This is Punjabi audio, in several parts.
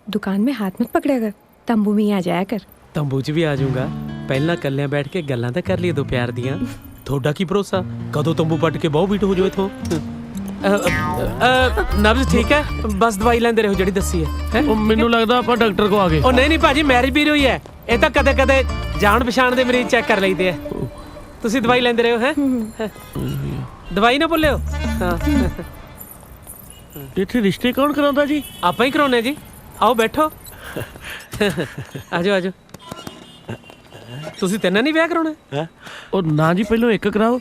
दुकान में हाथ मत पकड़ा कर, तंबू में ही आ जाया कर। तंबू च भी आ जाऊंगा। पहला कल्लियां बैठ के गल्लां तां कर लिए दो प्यार दियां। थोड़ा की भरोसा कदों तंबू पट के बहु बीट हो जाओ इथों। नब्ज ठीक है, बस दवाई लेंदे रहो ਜਿਹੜੀ ਦੱਸੀ ਹੈ। ਉਹ ਮੈਨੂੰ ਲੱਗਦਾ ਆਪਾਂ ਡਾਕਟਰ ਕੋ ਆ ਗਏ। ਉਹ ਨਹੀਂ ਭਾਜੀ, ਮੈਰਿਜ ਵੀ ਹੋਈ ਹੈ। ਇਹ ਤਾਂ ਕਦੇ ਕਦੇ ਜਾਣ ਪਛਾਣ ਦੇ ਮਰੀਜ਼ ਚੈੱਕ ਕਰ ਲਈਦੇ ਆ। ਤੁਸੀਂ ਦਵਾਈ ਲੈਂਦੇ ਰਹੋ ਹੈ। ਦਵਾਈ ਨਾ ਭੁੱਲਿਓ। ਹਾਂ, ਇੱਥੇ ਰਿਸ਼ਤੇ ਕੌਣ ਕਰਾਉਂਦਾ ਜੀ? ਆਪਾਂ ਹੀ ਕਰਾਉਨੇ ਜੀ। ਆਓ ਬੈਠੋ। ਆਜੋ ਆਜੋ। ਤੁਸੀਂ ਤਿੰਨਾਂ ਨਹੀਂ ਵਿਆਹ ਕਰਾਉਣਾ? ਉਹ ਨਾ ਜੀ, ਪਹਿਲਾਂ ਇੱਕ ਕਰਾਓ,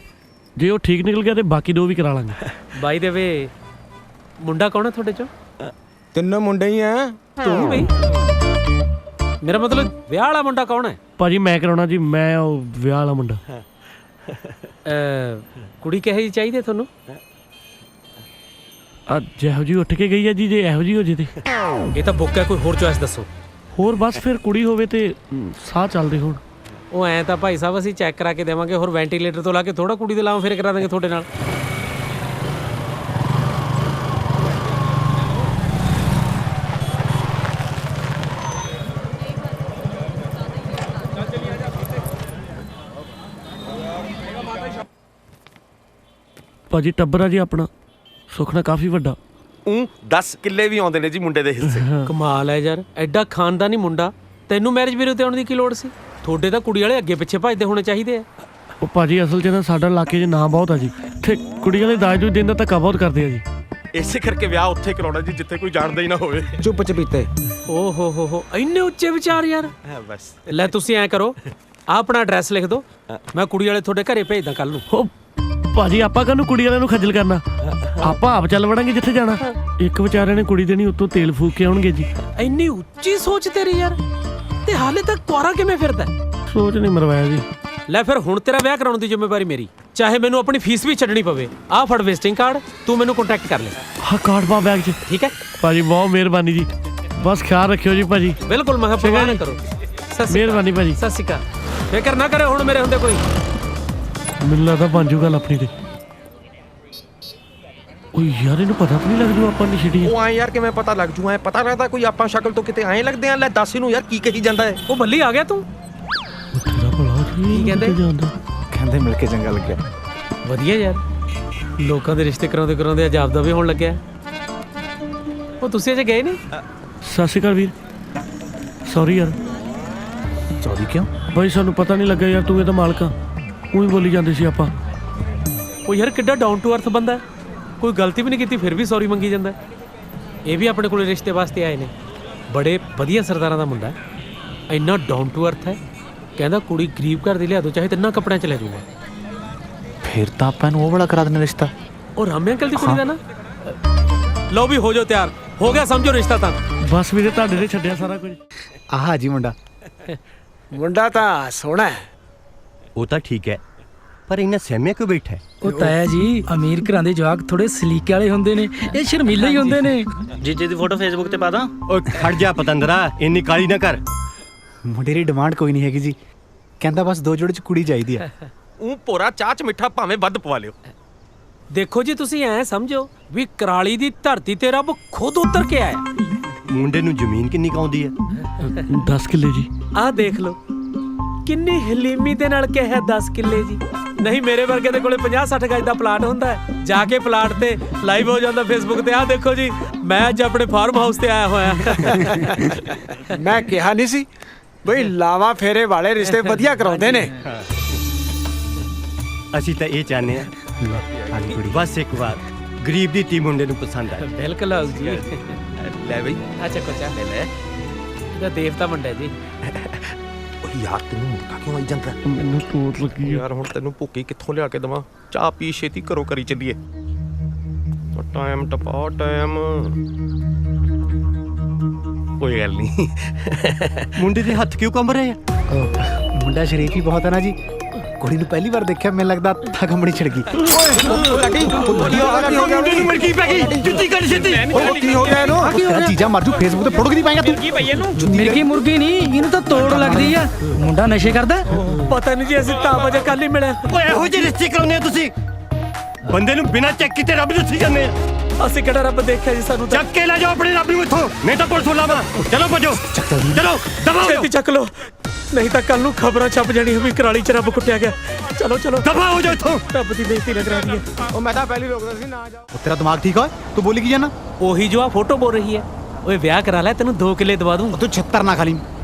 ਜੇ ਉਹ ਠੀਕ ਨਿਕਲ ਗਿਆ ਤੇ ਬਾਕੀ ਦੋ ਵੀ ਕਰਾ ਲਾਂਗੇ। ਬਾਈ ਦੇ ਵੇ, ਮੁੰਡਾ ਕੌਣ ਹੈ ਤੁਹਾਡੇ ਚੋਂ? ਤਿੰਨੋਂ ਮੁੰਡੇ ਹੀ ਆ। ਤੂੰ ਬਈ? ਮੇਰਾ ਮਤਲਬ ਵਿਆਹ ਵਾਲਾ ਮੁੰਡਾ ਕੌਣ ਹੈ? ਭਾਜੀ ਮੈਂ ਕਰਾਉਣਾ ਜੀ, ਮੈਂ ਉਹ ਵਿਆਹ ਵਾਲਾ ਮੁੰਡਾ। ਕੁੜੀ ਕਿਹੋ ਜਿਹੀ ਚਾਹੀਦੀ ਤੁਹਾਨੂੰ? ਜਿਹੋ ਜੀ ਉੱਠ ਕੇ ਗਈ ਹੈ ਜੀ, ਜੇ ਇਹੋ ਜੀ ਹੋ ਜੇ ਤੇ। ਇਹ ਤਾਂ ਬੁੱਕ ਹੈ, ਕੋਈ ਹੋਰ ਚੋਇਸ ਦੱਸੋ। ਹੋਰ ਬਸ ਫਿਰ ਕੁੜੀ ਹੋਵੇ ਤੇ ਸਾਹ ਚੱਲਦੇ ਹੋਣ। ਉਹ ਐਂ ਤਾਂ ਭਾਈ ਸਾਹਿਬ ਅਸੀਂ ਚੈੱਕ ਕਰਾ ਕੇ ਦੇਵਾਂਗੇ, ਹੋਰ ਵੈਂਟੀਲੇਟਰ ਤੋਂ ਲਾ ਕੇ ਥੋੜਾ ਕੁੜੀ ਦੇ ਲਾਵਾਂ ਫਿਰ ਕਰਾ ਦਾਂਗੇ ਤੁਹਾਡੇ ਨਾਲ। ਭਾਜੀ ਟੱਬਰ ਆ ਜੀ ਆਪਣਾ, ਸੁਖਨਾ ਕਾਫੀ ਵੱਡਾ। 10 ਕਿੱਲੇ ਵੀ ਆਉਂਦੇ ਨੇ ਜੀ ਮੁੰਡੇ ਦੇ ਹਿੱਸੇ। ਕਮਾਲ ਹੈ ਯਾਰ, ਐਡਾ ਖਾਨਦਾਨੀ ਮੁੰਡਾ, ਤੈਨੂੰ ਮੈਰਿਜ ਬਿਊਰੋ ਤੇ ਆਉਣ ਦੀ ਕੀ ਲੋੜ ਸੀ? ਤੁਹਾਡੇ ਤਾਂ ਕੁੜੀ ਵਾਲੇ ਅੱਗੇ ਪਿੱਛੇ ਭੱਜਦੇ ਹੋਣੇ ਚਾਹੀਦੇ ਆ। ਉਹ ਭਾਜੀ ਅਸਲ 'ਚ ਨਾ ਸਾਡਾ ਇਲਾਕੇ 'ਚ ਨਾਂ ਬਹੁਤ ਆ ਜੀ, ਇੱਥੇ ਕੁੜੀ ਵਾਲੇ ਦਾਜ ਦੂਜ ਦੇਣ ਦਾ ਧੱਕਾ ਬਹੁਤ ਕਰਦੇ ਆ ਜੀ। ਇਸੇ ਕਰਕੇ ਵਿਆਹ ਉੱਥੇ ਕਰਾਉਣਾ ਜੀ ਜਿੱਥੇ ਕੋਈ ਜਾਣਦਾ ਹੀ ਨਾ ਹੋਵੇ। ਚੁੱਪ ਚਪੀਤੇ। ਓ ਹੋ ਇੰਨੇ ਉੱਚੇ ਵਿਚਾਰ ਯਾਰ। ਬਸ ਲੈ ਤੁਸੀਂ ਐਂ ਕਰੋ, ਆਹ ਆਪਣਾ ਐਡਰੈਸ ਲਿਖ ਦਿਓ, ਮੈਂ ਕੁੜੀ ਵਾਲੇ ਤੁਹਾਡੇ ਘਰੇ ਭੇਜਦਾ ਕੱਲ ਨੂੰ। ਉਹ ਭਾਜੀ ਆਪਾਂ ਕਾਹਨੂੰ ਕੁੜੀ ਵਾਲਿਆਂ ਨੂੰ ਖੱਜਲ ਕਰਨਾ, ਆਪਾਂ ਆਪ ਚੱਲ ਵੜਾਂਗੇ ਜਿੱਥੇ ਜਾਣਾ। ਇੱਕ ਵਿਚਾਰੇ ਨੇ ਕੁੜੀ ਦੇਣੀ, ਉੱਤੋਂ ਤੇਲ ਫੂਕ ਕੇ ਆਉਣਗੇ ਜੀ। ਇੰਨੀ ਉੱਚੀ ਸੋਚ ਤੇਰੀ ਯਾਰ, ਤੇ ਹਾਲੇ ਤੱਕ ਕੁਆਰਾ ਕਿਵੇਂ ਫਿਰਦਾ? ਸੋਚ ਨਹੀਂ ਮਰਵਾਇਆ ਜੀ। ਲੈ ਫਿਰ ਹੁਣ ਤੇਰਾ ਵਿਆਹ ਕਰਾਉਣ ਦੀ ਜ਼ਿੰਮੇਵਾਰੀ ਮੇਰੀ, ਚਾਹੇ ਮੈਨੂੰ ਆਪਣੀ ਫੀਸ ਵੀ ਛੱਡਣੀ ਪਵੇ। ਆਹ ਫੜ ਵਿਜ਼ਿਟਿੰਗ ਕਾਰਡ, ਤੂੰ ਮੈਨੂੰ ਕੰਟੈਕਟ ਕਰ ਲੈ। ਹਾਂ ਕਾਰਡ ਪਾ ਬੈਗ 'ਚ। ਠੀਕ ਹੈ ਭਾਜੀ ਬਹੁਤ ਮਿਹਰਬਾਨੀ ਜੀ, ਬਸ ਖਿਆਲ ਰੱਖਿਓ ਜੀ ਭਾਜੀ। ਬਿਲਕੁਲ, ਮੈਂ ਪਰਵਾਹ ਨਾ ਕਰੋ। ਮਿਹਰਬਾਨੀ ਭਾਜੀ। ਸਤਿ ਸ਼੍ਰੀ ਅਕਾਲ। ਫਿਕਰ ਨਾ ਕਰੇ ਹੁਣ ਮੇਰੇ ਹੁੰਦੇ ਕੋਈ। ਮੈਨੂੰ ਲੱਗਦਾ ਬਣ ਜੂ ਗੱਲ ਆਪਣੀ ਤੇ। ਓ ਯਾਰ ਇਹਨੂੰ ਪਤਾ ਤਾਂ ਨਹੀਂ ਲੱਗ ਜੂ ਆਪਾਂ ਨੇ ਛੱਡੀ। ਉਹ ਆਏ ਯਾਰ ਕਿਵੇਂ ਪਤਾ ਲੱਗ ਜੂ? ਐ ਪਤਾ ਲੱਗਦਾ ਕੋਈ ਆਪਾਂ ਸ਼ਕਲ ਤੋਂ ਕਿਤੇ ਐਂ ਲੱਗਦੇ ਆ। ਲੈ ਦੱਸ ਇਹਨੂੰ ਯਾਰ ਕੀ ਕਹੀ ਜਾਂਦਾ ਹੈ। ਉਹ ਬੱਲੀ ਆ ਗਿਆ ਤੂੰ। ਤੇਰਾ ਭਲਾ ਕੀ ਕਹਿੰਦੇ? ਕਹਿੰਦੇ ਮਿਲ ਕੇ ਚੰਗਾ ਲੱਗਿਆ। ਵਧੀਆ ਯਾਰ, ਲੋਕਾਂ ਦੇ ਰਿਸ਼ਤੇ ਕਰਾਉਂਦੇ ਕਰਾਉਂਦੇ ਅੱਜ ਆਪਦਾ ਵੀ ਹੋਣ ਲੱਗਿਆ। ਉਹ ਤੁਸੀਂ ਅਜੇ ਗਏ ਨਹੀਂ? ਸਤਿ ਸ਼੍ਰੀ ਅਕਾਲ ਵੀਰ, ਸੌਰੀ ਯਾਰ। ਸੌਰੀ ਕਿਉਂ? ਬਾਈ ਸਾਨੂੰ ਪਤਾ ਨਹੀਂ ਲੱਗਾ ਯਾਰ, ਤੂੰ ਇਹਦਾ ਮਾਲਕ ਆ। ਉਹੀ ਬੋਲੀ ਜਾਂਦੇ ਸੀ ਆਪਾਂ। ਉਹ ਯਾਰ ਕਿੱਡਾ ਡਾਊਨ ਟੂ ਅਰਥ ਬੰਦਾ, ਕੋਈ ਗਲਤੀ ਵੀ ਨਹੀਂ ਕੀਤੀ ਫਿਰ ਵੀ ਸੌਰੀ ਮੰਗੀ ਜਾਂਦਾ। ਇਹ ਵੀ ਆਪਣੇ ਕੋਲ ਰਿਸ਼ਤੇ ਵਾਸਤੇ ਆਏ ਨੇ, ਬੜੇ ਵਧੀਆ ਸਰਦਾਰਾਂ ਦਾ ਮੁੰਡਾ, ਇੰਨਾ ਡਾਊਨ ਟੂ ਅਰਥ ਹੈ। ਕਹਿੰਦਾ ਕੁੜੀ ਗਰੀਬ ਘਰ ਦੀ ਲਿਆ ਦੋ, ਚਾਹੇ ਤਿੰਨਾਂ ਕੱਪੜਿਆਂ 'ਚ ਲੈ ਜਾਊਗਾ। ਫਿਰ ਤਾਂ ਆਪਾਂ ਨੂੰ ਉਹ ਵਾਲਾ ਕਰਾ ਦੇਣਾ ਰਿਸ਼ਤਾ। ਉਹ ਰਾਮੇ ਅੰਕਲ ਦੀ ਕੁੜੀ ਦਾ ਨਾ। ਲਓ ਵੀ ਹੋ ਜਾਓ ਤਿਆਰ, ਹੋ ਗਿਆ ਸਮਝੋ ਰਿਸ਼ਤਾ ਤਾਂ। ਬਸ ਵੀਰੇ ਤੁਹਾਡੇ ਨੇ ਛੱਡਿਆ ਸਾਰਾ ਕੁਝ। ਆਹ ਜੀ ਮੁੰਡਾ। ਮੁੰਡਾ ਤਾਂ ਸੋਹਣਾ ਹੈ। ਉਹ ਤਾਂ ਠੀਕ ਹੈ, ਪਰ ਇਹਨਾਂ ਸਹਿਮਿਆ ਕਿਉਂ ਬੈਠਾ? ਉਹ ਤਾਇਆ ਜੀ, ਅਮੀਰ ਘਰਾਂ ਦੇ ਜਵਾਕ ਥੋੜੇ ਸਲੀਕੇ ਵਾਲੇ ਹੁੰਦੇ ਨੇ, ਇਹ ਸ਼ਰਮੀਲੇ ਹੀ ਹੁੰਦੇ ਨੇ। ਜੀਜੇ ਦੀ ਫੋਟੋ ਫੇਸਬੁੱਕ ਤੇ ਪਾ ਦਾਂ? ਓਏ ਖੜ ਜਾ ਪਤੰਦਰਾ, ਇੰਨੀ ਕਾਲੀ ਨਾ ਕਰ। ਮੁੰਡੇ ਦੀ ਡਿਮਾਂਡ ਕੋਈ ਨਹੀਂ ਹੈਗੀ ਜੀ, ਕਹਿੰਦਾ ਬਸ 2 ਜੋੜੇ 'ਚ ਕੁੜੀ ਚਾਹੀਦੀ ਆ। ਭੋਰਾ ਚਾਹ 'ਚ ਮਿੱਠਾ ਭਾਵੇਂ ਵੱਧ ਪਵਾ ਲਿਓ। ਦੇਖੋ ਜੀ, ਤੁਸੀਂ ਐਂ ਸਮਝੋ ਵੀ ਕਰਾਲੀ ਦੀ ਧਰਤੀ ਤੇ ਰੱਬ ਖੁਦ ਉਤਰ ਕੇ ਆਇਆ। ਮੁੰਡੇ ਨੂੰ ਜ਼ਮੀਨ ਕਿੰਨੀ ਕਾਉਂਦੀ ਹੈ? 10 ਕਿੱਲੇ ਜੀ। ਆਹ ਦੇਖ ਲਓ ਕਿੰਨੀ ਹਲੀਮੀ ਦੇ ਨਾਲ ਕਿਹਾ 10 ਕਿੱਲੇ ਜੀ। ਨਹੀਂ ਮੇਰੇ ਵਰਗੇ ਦੇ ਕੋਲੇ 50-60 ਗਜ ਦਾ ਪਲਾਟ ਹੁੰਦਾ ਹੈ, ਜਾ ਕੇ ਪਲਾਟ ਤੇ ਲਾਈਵ ਹੋ ਜਾਂਦਾ ਫੇਸਬੁੱਕ ਤੇ। ਆਹ ਦੇਖੋ ਜੀ, ਮੈਂ ਅੱਜ ਆਪਣੇ ਫਾਰਮ ਹਾਊਸ ਤੇ ਆਇਆ ਹੋਇਆ। ਮੈਂ ਕਿਹਾ ਨਹੀਂ ਸੀ ਬਈ ਲਾਵਾ ਫੇਰੇ ਵਾਲੇ ਰਿਸ਼ਤੇ ਵਧੀਆ ਕਰਾਉਂਦੇ ਨੇ। ਅਸੀਂ ਤਾਂ ਇਹ ਚਾਹੁੰਦੇ ਆ ਬਸ ਇੱਕ ਵਾਰ ਗਰੀਬ ਦੀ ਧੀ ਮੁੰਡੇ ਨੂੰ ਪਸੰਦ ਆਏ। ਬਿਲਕੁਲ ਆਉ ਜੀ। ਲੈ ਬਈ ਅੱਛਾ ਕੋਚਾ ਲੈ ਇਹਦਾ ਦੇਵਤਾ ਮੁੰਡਾ ਜੀ। ਯਾਰ ਤੈਨੂੰ ਮੁੱਕਾ ਕਿਉਂ ਆਈ ਜਾਂਦਾ? ਮੈਨੂੰ ਤੋਤ ਲੱਗੀ ਯਾਰ ਹੁਣ ਤੈਨੂੰ ਭੁੱਕੀ ਕਿੱਥੋਂ ਲਿਆ ਕੇ ਦਵਾਂ? ਚਾਹ ਪੀ ਛੇਤੀ ਘਰੋਂ ਕਰੀ ਚੱਲੀਏ। ਟਾਈਮ ਟਪਾ ਟਾਈਮ। ਕੋਈ ਗੱਲ ਨਹੀਂ। ਮੁੰਡੇ ਦੇ ਹੱਥ ਕਿਉਂ ਕੰਬ ਰਹੇ ਆ? ਮੁੰਡਾ ਸ਼ਰੀਫ ਹੀ ਬਹੁਤ ਹੈ ਨਾ ਜੀ। ਕੁੜੀ ਨੂੰ ਪਹਿਲੀ ਵਾਰ ਦੇਖਿਆ, ਮੈਨੂੰ ਲੱਗਦਾ ਅੱਖਾਂ ਕੰਬਣੀ ਛਿੜ ਗਈ। ਚੀਜ਼ਾਂ ਮਰ ਜੂ, ਫੇਸਬੁੱਕ ਤੇ ਫੋਟੋ ਕਿਦੀ ਪਾਏਗਾ ਤੂੰ? ਮਿਰਗੀ ਮੁਰਗੀ ਨਹੀਂ, ਇਹਨੂੰ ਤਾਂ ਤੋੜ ਲੱਗਦੀ ਆ। ਮੁੰਡਾ ਨਸ਼ੇ ਕਰਦਾ। ਪਤਾ ਨਹੀਂ ਜੀ, ਅਸੀਂ ਤਾਂ ਵਜੇ ਕੱਲ ਹੀ ਮਿਲੇ। ਓਏ ਇਹੋ ਜਿਹੇ ਰਿਸ਼ਤੇ ਕਰਾਉਂਦੇ ਆ ਤੁਸੀਂ? ਬੰਦੇ ਨੂੰ ਬਿਨਾਂ ਚੈੱਕ ਕੀਤੇ ਰੱਬ ਦੱਸੀ ਜਾਂਦੇ ਆ। ਅਸੀਂ ਕਿਹੜਾ ਰੱਬ ਦੇਖਿਆ ਜੀ ਸਾਨੂੰ ਤਾਂ। ਚੱਕ ਕੇ ਲੈ ਜਾਓ ਆਪਣੀ ਰੱਬ ਨੂੰ ਇੱਥੋਂ, ਨਹੀਂ ਤਾਂ ਪੁਲਿਸ ਬੁਲਾਵਾ। ਚਲੋ ਭੱਜੋ, ਚਲੋ ਦਬਾਓ, ਛੇਤੀ ਚੱਕ ਲੋ, ਨਹੀਂ ਤਾਂ ਕੱਲ ਨੂੰ ਖਬਰਾਂ ਛਪ ਜਾਣੀ ਵੀ ਕਰਾਲੀ ਚ ਰੱਬ ਕੁੱਟਿਆ ਗਿਆ। ਚਲੋ ਚਲੋ ਦਬਾਓ ਜੋ ਇੱਥੋਂ। ਰੱਬ ਦੀ ਬੇਇੱਜ਼ਤੀ ਨਾ ਕਰਾ ਦਈਏ। ਉਹ ਮੈਂ ਤਾਂ ਪਹਿਲੀ ਰੋਕਦਾ ਸੀ ਨਾ ਜਾਓ। ਤੇਰਾ ਦਿਮਾਗ ਠੀਕ ਹੈ? ਤੂੰ ਬੋਲੀ ਕੀ ਜਾਣਾ? ਉਹੀ ਜੋ ਆ ਫੋਟੋ ਬੋਲ ਰਹੀ ਹੈ। ਓਏ ਵਿਆਹ ਕਰਾ ਲੈ, ਤੈਨੂੰ 2 ਕਿੱਲੇ ਦਵਾ ਦੂੰ। ਤੂੰ ਛੱਤਰ ਨਾ ਖਾਲੀ,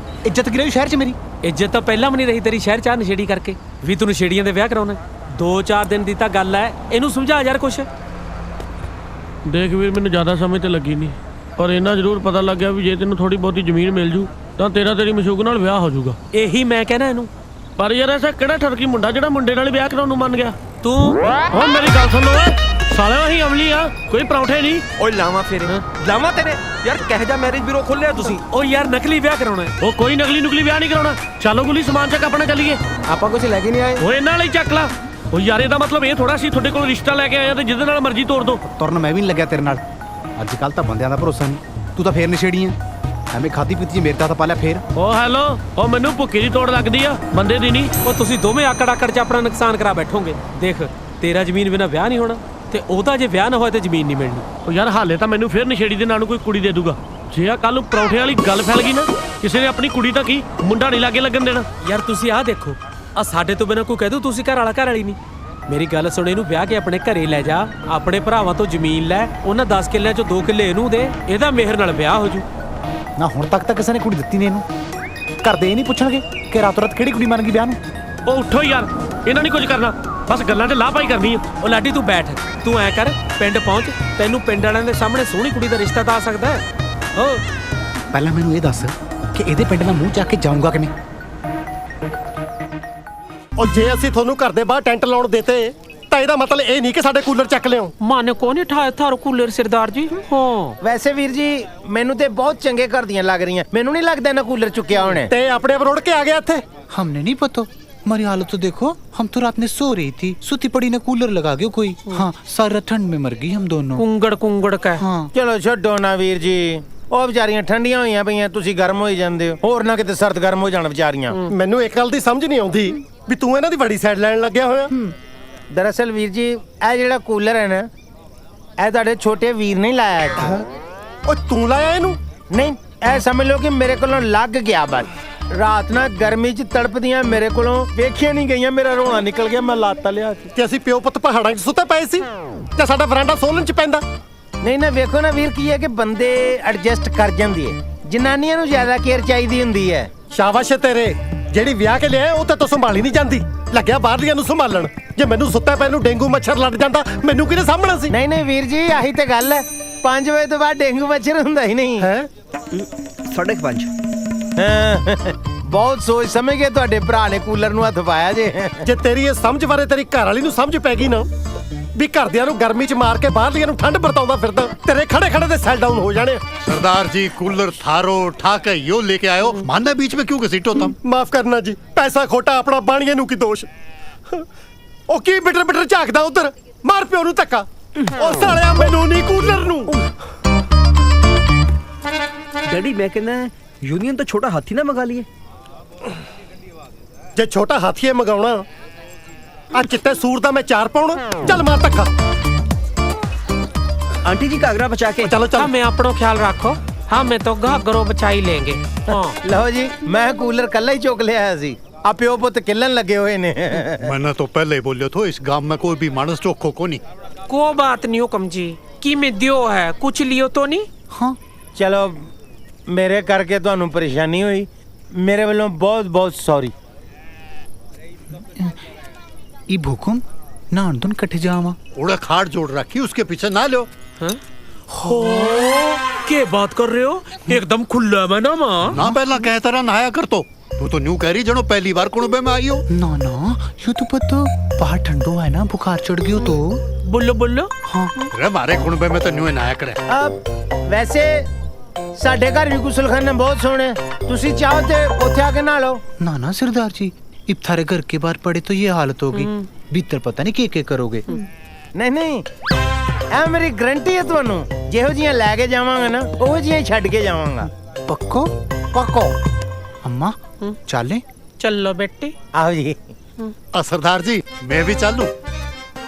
ਇੱਜ਼ਤ ਗਿਰੇ ਸ਼ਹਿਰ 'ਚ ਮੇਰੀ। ਇੱਜ਼ਤ ਤਾਂ ਪਹਿਲਾਂ ਵੀ ਨਹੀਂ ਰਹੀ ਤੇਰੀ ਸ਼ਹਿਰ ਚ ਆ ਨਸ਼ੇੜੀ ਕਰਕੇ ਵੀ ਤੂੰ ਨਸ਼ੇੜੀਆਂ ਦੇ ਵਿਆਹ ਕਰਾਉਣਾ। 2-4 ਦਿਨ ਦੀ ਤਾਂ ਗੱਲ ਐ, ਇਹਨੂੰ ਸਮਝਾ ਯਾਰ ਕੁਛ। ਦੇਖ ਵੀਰ, ਮੈਨੂੰ ਜ਼ਿਆਦਾ ਸਮੇਂ ਤੇ ਲੱਗੀ ਨਹੀਂ, ਪਰ ਇਹਨਾਂ ਜ਼ਰੂਰ ਪਤਾ ਲੱਗ ਗਿਆ ਵੀ ਜੇ ਤੈਨੂੰ ਥੋੜੀ ਬਹੁਤੀ ਜ਼ਮੀਨ ਮਿਲ ਜੂ ਤਾਂ ਤੇਰੀ ਮਸ਼ੂਕ ਨਾਲ ਵਿਆਹ ਹੋ ਜਾਊਗਾ। ਇਹੀ ਮੈਂ ਕਹਿਣਾ ਇਹਨੂੰ। ਪਰ ਯਾਰ ਐਸਾ ਕਿਹੜਾ ਠਰਕੀ ਮੁੰਡਾ ਜਿਹੜਾ ਮੁੰਡੇ ਨਾਲ ਵਿਆਹ ਕਰਾਉਣ ਨੂੰ ਮੰਨ ਗਿਆ? ਤੂੰ ਹੁਣ ਮੇਰੀ ਗੱਲ ਸੁਣ ਲੋ ਸਾਲਿਓ, ਅਸੀਂ ਅਮਲੀ ਆ, ਕੋਈ ਪਰੌਂਠੇ ਨਹੀਂ। ਓਏ ਲਾਵਾਂ ਫੇਰੇ ਲਾਵਾਂ ਤੇਰੇ ਯਾਰ, ਕਹਿ ਜਾ ਮੈਰਿਜ ਬਿਊਰੋ ਖੋਲਿਆ ਤੁਸੀਂ। ਓ ਯਾਰ ਨਕਲੀ ਵਿਆਹ ਕਰਾਉਣਾ ਹੈ। ਉਹ ਕੋਈ ਨਕਲੀ ਨੁਕਲੀ ਵਿਆਹ ਨਹੀਂ ਕਰਾਉਣਾ। ਚਲੋ ਗੁੱਲੀ, ਸਮਾਨ ਚੱਕ ਆਪਣਾ, ਚੱਲੀਏ। ਆਪਾਂ ਕੁਝ ਲੈ ਕੇ ਨਹੀਂ ਆਏ। ਉਹ ਇਹਨਾਂ ਲਈ ਚੱਕ ਲਾ। ਉਹ ਯਾਰ ਇਹਦਾ ਮਤਲਬ ਇਹ ਥੋੜਾ ਸੀ ਤੁਹਾਡੇ ਕੋਲ ਰਿਸ਼ਤਾ ਲੈ ਕੇ ਆਇਆ ਤੇ ਜਿਹਦੇ ਨਾਲ ਮਰਜ਼ੀ ਤੋੜ ਦੋ। ਤੁਰਨ ਮੈਂ ਵੀ ਨਹੀਂ ਲੱਗਿਆ ਤੇਰੇ ਨਾਲ। ਅੱਜ ਕੱਲ ਤਾਂ ਬੰਦਿਆਂ ਦਾ ਭਰੋਸਾ ਨਹੀਂ। ਤੂੰ ਤਾਂ ਫੇਰ ਨਸ਼ੇੜੀ ਆ, ਐਵੇਂ ਖਾਦੀ ਪੀਤੀ 'ਚ ਮੇਰੇ ਤਾਂ ਪਾ ਲਿਆ ਫੇਰ। ਉਹ ਹੈਲੋ, ਉਹ ਮੈਨੂੰ ਭੁੱਕੀ ਦੀ ਤੋੜ ਲੱਗਦੀ ਆ, ਬੰਦੇ ਦੀ ਨਹੀਂ। ਉਹ ਤੁਸੀਂ ਦੋਵੇਂ ਆਕੜ 'ਚ ਆਪਣਾ ਨੁਕਸਾਨ ਕਰਾ ਬੈਠੋਗੇ। ਦੇਖ, ਤੇਰਾ ਜ਼ਮੀਨ ਬਿਨਾਂ ਵਿਆਹ ਨਹੀਂ ਹੋਣਾ ਤੇ ਉਹਦਾ ਜੇ ਵਿਆਹ ਨਾ ਹੋਇਆ ਤੇ ਜ਼ਮੀਨ ਨਹੀਂ ਮਿਲਣੀ। ਉਹ ਯਾਰ ਹਾਲੇ ਤਾਂ ਮੈਨੂੰ ਫੇਰ ਨਸ਼ੇੜੀ ਦੇ ਨਾਂ ਨੂੰ ਕੋਈ ਕੁੜੀ ਦੇ ਦੂਗਾ। ਜੇ ਆ ਕੱਲ ਨੂੰ ਪਰੌਂਠੇ ਵਾਲੀ ਗੱਲ ਫੈਲ ਗਈ ਨਾ, ਕਿਸੇ ਨੇ ਆਪਣੀ ਕੁੜੀ ਤਾਂ ਕੀ ਮੁੰਡਾ ਨਹੀਂ ਲਾਗੇ ਲੱਗਣ ਦੇਣਾ। ਯਾਰ ਤੁਸੀਂ ਆਹ ਦੇਖੋ, ਆ ਸਾਡੇ ਤੋਂ ਬਿਨਾਂ ਕੋਈ ਕਹਿ ਦੂ ਤੁਸੀਂ ਘਰ ਵਾਲਾ ਘਰ ਵਾਲੀ ਨਹੀਂ। ਮੇਰੀ ਗੱਲ ਸੁਣ, ਇਹਨੂੰ ਵਿਆਹ ਕੇ ਆਪਣੇ ਘਰੇ ਲੈ ਜਾ, ਆਪਣੇ ਭਰਾਵਾਂ ਤੋਂ ਜ਼ਮੀਨ ਲੈ, ਉਹਨਾਂ 10 ਕਿੱਲਿਆਂ ਚੋਂ 2 ਕਿੱਲੇ ਇਹਨੂੰ ਦੇ, ਇਹਦਾ ਮਿਹਰ ਨਾਲ ਵਿਆਹ ਹੋ ਜੂ। ਨਾ ਹੁਣ ਤੱਕ ਤਾਂ ਕਿਸੇ ਨੇ ਕੁੜੀ ਦਿੱਤੀ ਨਹੀਂ ਇਹਨੂੰ। ਘਰ ਦੇ ਇਹ ਨਹੀਂ ਪੁੱਛਣਗੇ ਕਿ ਰਾਤੋਂ ਰਾਤ ਕਿਹੜੀ ਕੁੜੀ ਮੰਨ ਗਈ ਵਿਆਹ ਨੂੰ। ਉਹ ਉੱਠੋ ਯਾਰ, ਇਹਨਾਂ ਨਹੀਂ ਕੁਝ ਕਰਨਾ, ਬਸ ਗੱਲਾਂ 'ਚ ਲਾਪਾਈ ਕਰਨੀ ਆ। ਉਹ ਲਾਡੀ ਤੂੰ ਬੈਠ, ਤੂੰ ਐ ਕਰ ਪਿੰਡ ਪਹੁੰਚ, ਤੈਨੂੰ ਪਿੰਡ ਵਾਲਿਆਂ ਦੇ ਸਾਹਮਣੇ ਸੋਹਣੀ ਕੁੜੀ ਦਾ ਰਿਸ਼ਤਾ ਤਾਂ ਆ ਸਕਦਾ ਹੈ। ਓ ਪਹਿਲਾਂ ਮੈਨੂੰ ਇਹ ਦੱਸ ਕਿ ਇਹਦੇ ਪਿੰਡ ਦਾ ਮੂੰਹ ਚੱਕ ਕੇ ਜਾਊਂਗਾ ਕਿਵੇਂ? ਉਹ ਜੇ ਅਸੀਂ ਤੁਹਾਨੂੰ ਘਰ ਦੇ ਬਾਹਰ ਟੈਂਟ ਲਾਉਣ ਦੇਤੇ ਤਾਂ ਇਹਦਾ ਮਤਲਬ ਇਹ ਨਹੀਂ ਕਿ ਸਾਡੇ ਕੂਲਰ ਚੱਕ ਲਿਓ। ਮਾਨੇ ਕੋ ਨਹੀਂ ਠਾਇਆ ਥਾਰ ਕੂਲਰ ਸਰਦਾਰ ਜੀ। ਹਾਂ ਵੈਸੇ ਵੀਰ ਜੀ ਮੈਨੂੰ ਤੇ ਬਹੁਤ ਚੰਗੇ ਘਰ ਦੀਆਂ ਲੱਗ ਰਹੀਆਂ। ਮੈਨੂੰ ਨਹੀਂ ਲੱਗਦਾ ਇਹਨਾਂ ਕੂਲਰ ਚੁੱਕਿਆ ਹੋਣਾ। ਤੇ ਆਪਣੇ ਆਪ ਰੁੜ ਕੇ ਆ ਗਿਆ ਇੱਥੇ। हमने नहीं पता, हमारी हालत तो देखो। हम तो रात में सो रही थी, सुती पड़ी ने कूलर लगा गया कोई। हाँ, सारा ठंड में मर गई हम दोनों। ਕੁੰਗੜ ਕਾ। हाँ, ਚਲੋ ਛੱਡੋ ਨਾ ਵੀਰ ਜੀ, ਉਹ ਵਿਚਾਰੀਆਂ ਠੰਡੀਆਂ ਹੋਈਆਂ ਪਈਆਂ, ਤੁਸੀਂ ਗਰਮ ਹੋਈ ਜਾਂਦੇ ਹੋ। ਹੋਰ ਨਾ ਕਿਤੇ ਸਰਦ ਗਰਮ ਹੋ ਜਾਣ ਵਿਚਾਰੀਆਂ। ਮੈਨੂੰ ਇੱਕ ਗੱਲ ਦੀ ਸਮਝ ਨਹੀਂ ਆਉਂਦੀ ਵੀ ਤੂੰ ਇਹਨਾਂ ਦੀ ਬੜੀ ਸਾਈਡ ਲੈਣ ਲੱਗਿਆ ਹੋਇਆ। ਦਰਅਸਲ ਵੀਰ ਜੀ, ਇਹ ਜਿਹੜਾ ਕੂਲਰ ਹੈ ਨਾ, ਇਹ ਤੁਹਾਡੇ ਛੋਟੇ ਵੀਰ ਨੇ ਲਾਇਆ ਇੱਥੇ। ਉਹ ਤੂੰ ਲਾਇਆ ਇਹਨੂੰ? ਨਹੀਂ, ਇਹ ਸਮਝ ਲਓ ਕਿ ਮੇਰੇ ਕੋਲੋਂ ਲੱਗ ਗਿਆ। ਬਸ ਰਾਤ ਨਾ ਗਰਮੀ 'ਚ ਤੜਪਦੀਆਂ ਮੇਰੇ ਕੋਲੋਂ ਵੇਖੀਆਂ ਨਹੀਂ ਗਈਆਂ, ਮੇਰਾ ਰੋਣਾ ਨਿਕਲ ਗਿਆ, ਮੈਂ ਲਾਤਾ ਲਿਆ ਕੇ। ਕਿ ਅਸੀਂ ਪਿਓ ਪੁੱਤ ਪਹਾੜਾਂ 'ਚ ਸੁੱਤੇ ਪਏ ਸੀ ਤੇ ਸਾਡਾ ਵਰਾਂਡਾ ਸੋਲਨ 'ਚ ਪੈਂਦਾ। ਨਹੀਂ ਨਾ, ਵੇਖੋ ਨਾ ਵੀਰ, ਕੀ ਹੈ ਕਿ ਬੰਦੇ ਐਡਜਸਟ ਕਰ ਜਾਂਦੀ ਹੈ, ਜਨਾਨੀਆਂ ਨੂੰ ਜ਼ਿਆਦਾ ਕੇਅਰ ਚਾਹੀਦੀ ਹੁੰਦੀ ਹੈ। ਸ਼ਾਬਾਸ਼ ਏ ਤੇਰੇ, ਜਿਹੜੀ ਵਿਆਹ ਕੇ ਲਿਆ ਉਹ ਤਾਂ ਸੰਭਾਲੀ ਨਹੀਂ ਜਾਂਦੀ, ਲੱਗਿਆ ਬਾਹਰਲੀਆਂ ਨੂੰ ਸੰਭਾਲਣ। ਜੇ ਮੈਨੂੰ ਸੁੱਤਾ ਪੈ ਨੂੰ ਡੇਂਗੂ ਮੱਛਰ ਲੱਗ ਜਾਂਦਾ, ਮੈਨੂੰ ਕਿਹਨੇ ਸਾਂਭਣਾ ਸੀ? ਨਹੀਂ ਨਹੀਂ ਵੀਰ ਜੀ, ਆਹੀ ਤੇ ਗੱਲ ਹੈ। 5 ਵਜੇ ਤੋਂ ਬਾਅਦ ਡੇਂਗੂ ਮੱਛਰ ਹੁੰਦਾ ਹੀ ਨਹੀਂ ਹੈ। 5:30 ਬਹੁਤ ਸੋਚ ਸਮਝ ਕੇ ਤੁਹਾਡੇ ਭਰਾ ਨੇ ਕੂਲਰ ਨੂੰ ਹੱਥ ਪਾਇਆ ਜੇ ਤੇਰੀ ਇਹ ਸਮਝ ਬਾਰੇ ਤੇਰੀ ਘਰ ਵਾਲੀ ਨੂੰ ਸਮਝ ਪੈ ਗਈ ਨਾ ਵੀ ਘਰਦਿਆਂ ਨੂੰ ਗਰਮੀ 'ਚ ਮਾਰ ਕੇ ਬਾਹਰਲੀਆਂ ਨੂੰ ਠੰਡ ਵਰਤਾਉਂਦਾ ਫਿਰਦਾ, ਤੇਰੇ ਖੜੇ ਖੜੇ ਦੇ ਸੈਲ डाउन हो जाने। सरदार जी कूलर थारो ठाके यो लेके आयो, मानना बीच में क्यों घसीटो तुम? माफ करना जी, पैसा खोटा अपना बाणीए ਨੂੰ ਕੀ ਦੋਸ਼। ਉਹ ਕੀ ਬਿਟਰ ਬਿਟਰ ਝਾਕਦਾ ਉਧਰ, ਮਾਰ ਪਿਓ ਨੂੰ ਧੱਕਾ। ਉਹ ਸਾਲਿਆ ਮੈਨੂੰ ਨਹੀਂ ਕੂਲਰ ਨੂੰ। डैडी मैं कहना है यूनियन तो छोटा हाथी ना मंगा लिए। ਜੇ ਛੋਟਾ ਹਾਥੀਏ ਮਗਾਉਣਾ ਆ ਚਿੱਟੇ ਸੂਰ ਦਾ ਮੈਂ 4 ਪਾਉਣਾ। ਚੱਲ ਮਾਰ ਧੱਕਾ। आंटी जी का आगरा बचा के चलो चलो। हमें अपनो ख्याल रखो, हमें तो घाघरो बचा ही लेंगे। हाँ ਲਓ ਜੀ, ਮੈਂ ਕੂਲਰ ਕੱਲਾ ਹੀ ਚੁੱਕ ਲਿਆ ਸੀ, ਆ ਪਿਓ ਪੁੱਤ ਕਿੱਲਣ ਲੱਗੇ ਹੋਏ ਨੇ। मैंने तो पहले ही बोलियो थो, इस गांव में कोई भी मानस चोखो को नहीं। को बात नहीं हुकम जी, की में दियो है कुछ लियो तो नहीं। हाँ, ਚਲੋ ਮੇਰੇ ਕਰਕੇ ਤੁਹਾਨੂੰ ਪਰੇਸ਼ਾਨੀ ਹੋਈ, ਮੇਰੇ ਵੱਲੋਂ ਬਹੁਤ ਬਹੁਤ ਸੌਰੀ। ये भूकुम नान दोन कट्ठे जावा। उड़ा खाट जोड़ रखी, उसके पीछे ना लो। हो क्या बात कर रहे हो, एकदम खुला में ना माँ। ना पहला कहता रहा नहाया कर तो तू तो न्यू कह रही जनो पहली बार कुणबे में आई हो। ना ना, यूं तो पता बाहर ठंडो है ना, बुखार चढ़ गयो तो। बोलो बोलो। हाँ, अरे मारे कुणबे में तो न्यू नहाया करे। ਵੈਸੇ ਸਾਡੇ ਘਰ ਵੀ ਗੁਸਲਖਾਨਾ ਬਹੁਤ ਸੋਹਣੇ, ਤੁਸੀਂ ਚਾਹੋ ਤੇ ਉੱਥੇ ਆ ਕੇ ਨਹਾ ਲਓ। ना ना सरदार जी, इब थारे घर के बाहर पड़े तो ये हालत होगी, भीतर पता नहीं क्या करोगे। ਨਹੀਂ ਨਹੀਂ, ਇਹ ਮੇਰੀ ਗਰੰਟੀ ਹੈ ਤੁਹਾਨੂੰ, ਜਿਹੋ ਜਿਹੀਆਂ ਲੈ ਕੇ ਜਾਵਾਂਗਾ ਨਾ ਉਹ ਜਿਹੀਆਂ ਹੀ ਛੱਡ ਕੇ ਜਾਵਾਂਗਾ। पक्को? ਪੱਕੋ। अम्मा चले? चलो बेटी। ਆਓ ਜੀ। सरदार जी मैं भी चलूं?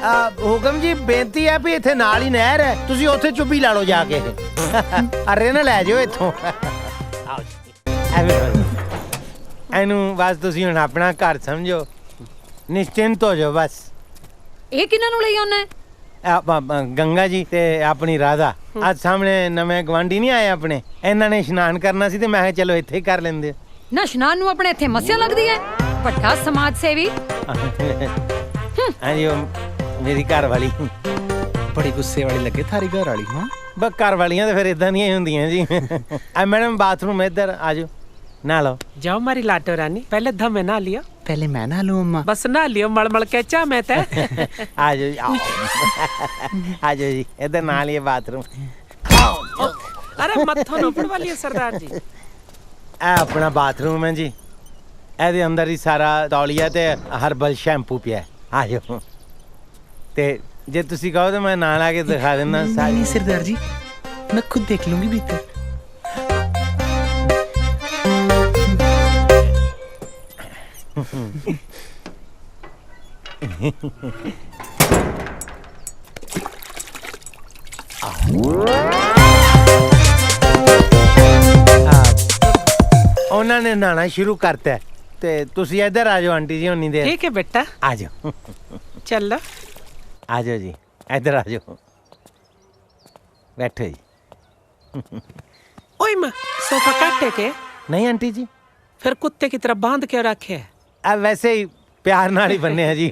ਹੁਕਮ ਜੀ ਬੇਨਤੀ ਹੈ ਵੀ ਇੱਥੇ ਨਾਲ ਹੀ ਨਹਿਰ ਹੈ, ਤੁਸੀਂ ਉੱਥੇ ਚੁੱਭੀ ਲਾ ਲਓ ਜਾ ਕੇ। ਅਰੇ ਨਾ ਲੈ ਜਾਓ ਇੱਥੋਂ। ਇਹਨੂੰ ਬਸ ਤੁਸੀਂ ਹੁਣ ਆਪਣਾ ਘਰ ਸਮਝੋ, ਨਿਸ਼ਚਿੰਤ ਹੋ ਜਾਓ ਬਸ। ਇਹ ਕਿਹਨਾਂ ਨੂੰ ਲਈ ਆਉਣਾ ਹੈ? ਗੰਗਾ ਜੀ ਤੇ ਆਪਣੀ ਰਾਧਾ ਅੱਜ ਸਾਹਮਣੇ ਨਵੇਂ ਗਵਾਂਢੀ ਨਹੀਂ ਆਏ ਆਪਣੇ, ਇਹਨਾਂ ਨੇ ਇਸ਼ਨਾਨ ਕਰਨਾ ਸੀ ਤੇ ਮੈਂ ਕਿਹਾ ਚਲੋ ਇੱਥੇ ਹੀ ਕਰ ਲੈਂਦੇ। ਨਾ ਇਸ਼ਨਾਨ ਨੂੰ ਆਪਣੇ ਇੱਥੇ ਮੱਸਿਆ ਲੱਗਦੀ ਹੈ, ਵੱਡਾ ਸਮਾਜ ਸੇਵੀ। ਹਾਂਜੀ ਉਹ ਮੇਰੀ ਘਰ ਵਾਲੀ बड़ी गुस्से वाली लगे थारी घर वाली। हाँ ਬਸ ਘਰ ਵਾਲੀਆਂ ਤੇ ਫਿਰ ਇਦਾਂ ਦੀਆਂ ਹੀ ਹੁੰਦੀਆਂ ਜੀ। ਮੈਡਮ ਬਾਥਰੂਮ ਇੱਧਰ ਆ ਜਾਓ, ਨਾ ਲਓ। जाओ मारी लाटो रानी, पहले धम में ना लियो, पहले मैं ना लूं अम्मा। बस ना लियो मल के चा मैं ते। ਆ ਜਾਓ ਜੀ, ਆਓ। ਆ ਜਾਓ ਜੀ, ਇੱਧਰ ਨਾਲ ਹੀ ਬਾਥਰੂਮ। अरे मत्थो न ऊपर वाली है सरदार जी। ਇਹ ਆਪਣਾ ਬਾਥਰੂਮ ਹੈ ਜੀ, ਇਹਦੇ ਅੰਦਰ ਹੀ ਸਾਰਾ ਤੌਲੀਆ ਤੇ ਹਰਬਲ ਸ਼ੈਂਪੂ ਪਿਆ। ਆ ਜਾਓ, ਤੇ ਜੇ ਤੁਸੀਂ ਕਹੋ ਤਾਂ ਮੈਂ ਨਾਲ ਆ ਕੇ ਦਿਖਾ ਦਿੰਦਾ ਸਾਰੀ। नहीं सरदार जी, मैं खुद देख लूंगी भीतर। ਉਹਨਾਂ ਨੇ ਨਹਾਣਾ ਸ਼ੁਰੂ ਕਰਤਾ ਤੇ ਤੁਸੀਂ ਇੱਧਰ ਆ ਜਾਓ ਆਂਟੀ ਜੀ ਉਨੀ ਦੇਰ। ठीक है बेटा, ਆ ਜਾਓ, चल ਆ ਜਾਓ ਜੀ, ਇੱਧਰ ਆ ਜਾਓ, ਬੈਠੋ ਜੀ। ओए माँ, सोफा काटे के ਨਹੀਂ ਆਂਟੀ ਜੀ, फिर कुत्ते की तरह बांध के रखे है। ਆ ਵੈਸੇ ਹੀ ਪਿਆਰ ਨਾਲ ਹੀ ਬੰਨੇ ਆ ਜੀ।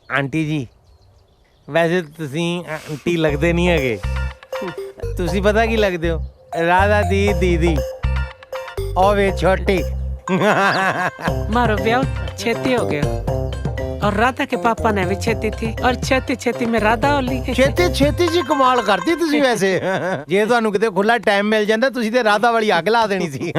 ਆਂਟੀ ਜੀ ਵੈਸੇ ਤੁਸੀਂ ਆਂਟੀ ਲੱਗਦੇ ਨਹੀਂ ਹੈਗੇ, ਤੁਸੀਂ ਪਤਾ ਕੀ ਲੱਗਦੇ ਹੋ? ਰਾਧਾ ਦੀ ਦੀਦੀ, ਉਹ ਵੇ ਛੋਟੀ। मारो ब्याह छेती हो गया और राधा के पापा ने भी छेती थी और छेती छेती में राधा होली। ਛੇਤੀ ਛੇਤੀ ਜੀ ਕਮਾਲ ਕਰਦੀ ਤੁਸੀਂ ਵੈਸੇ। ਜੇ ਤੁਹਾਨੂੰ ਕਿਤੇ ਖੁੱਲਾ ਟਾਈਮ ਮਿਲ ਜਾਂਦਾ ਤੁਸੀਂ ਤੇ ਰਾਧਾ ਵਾਲੀ ਅੱਗ ਲਾ ਦੇਣੀ ਸੀ।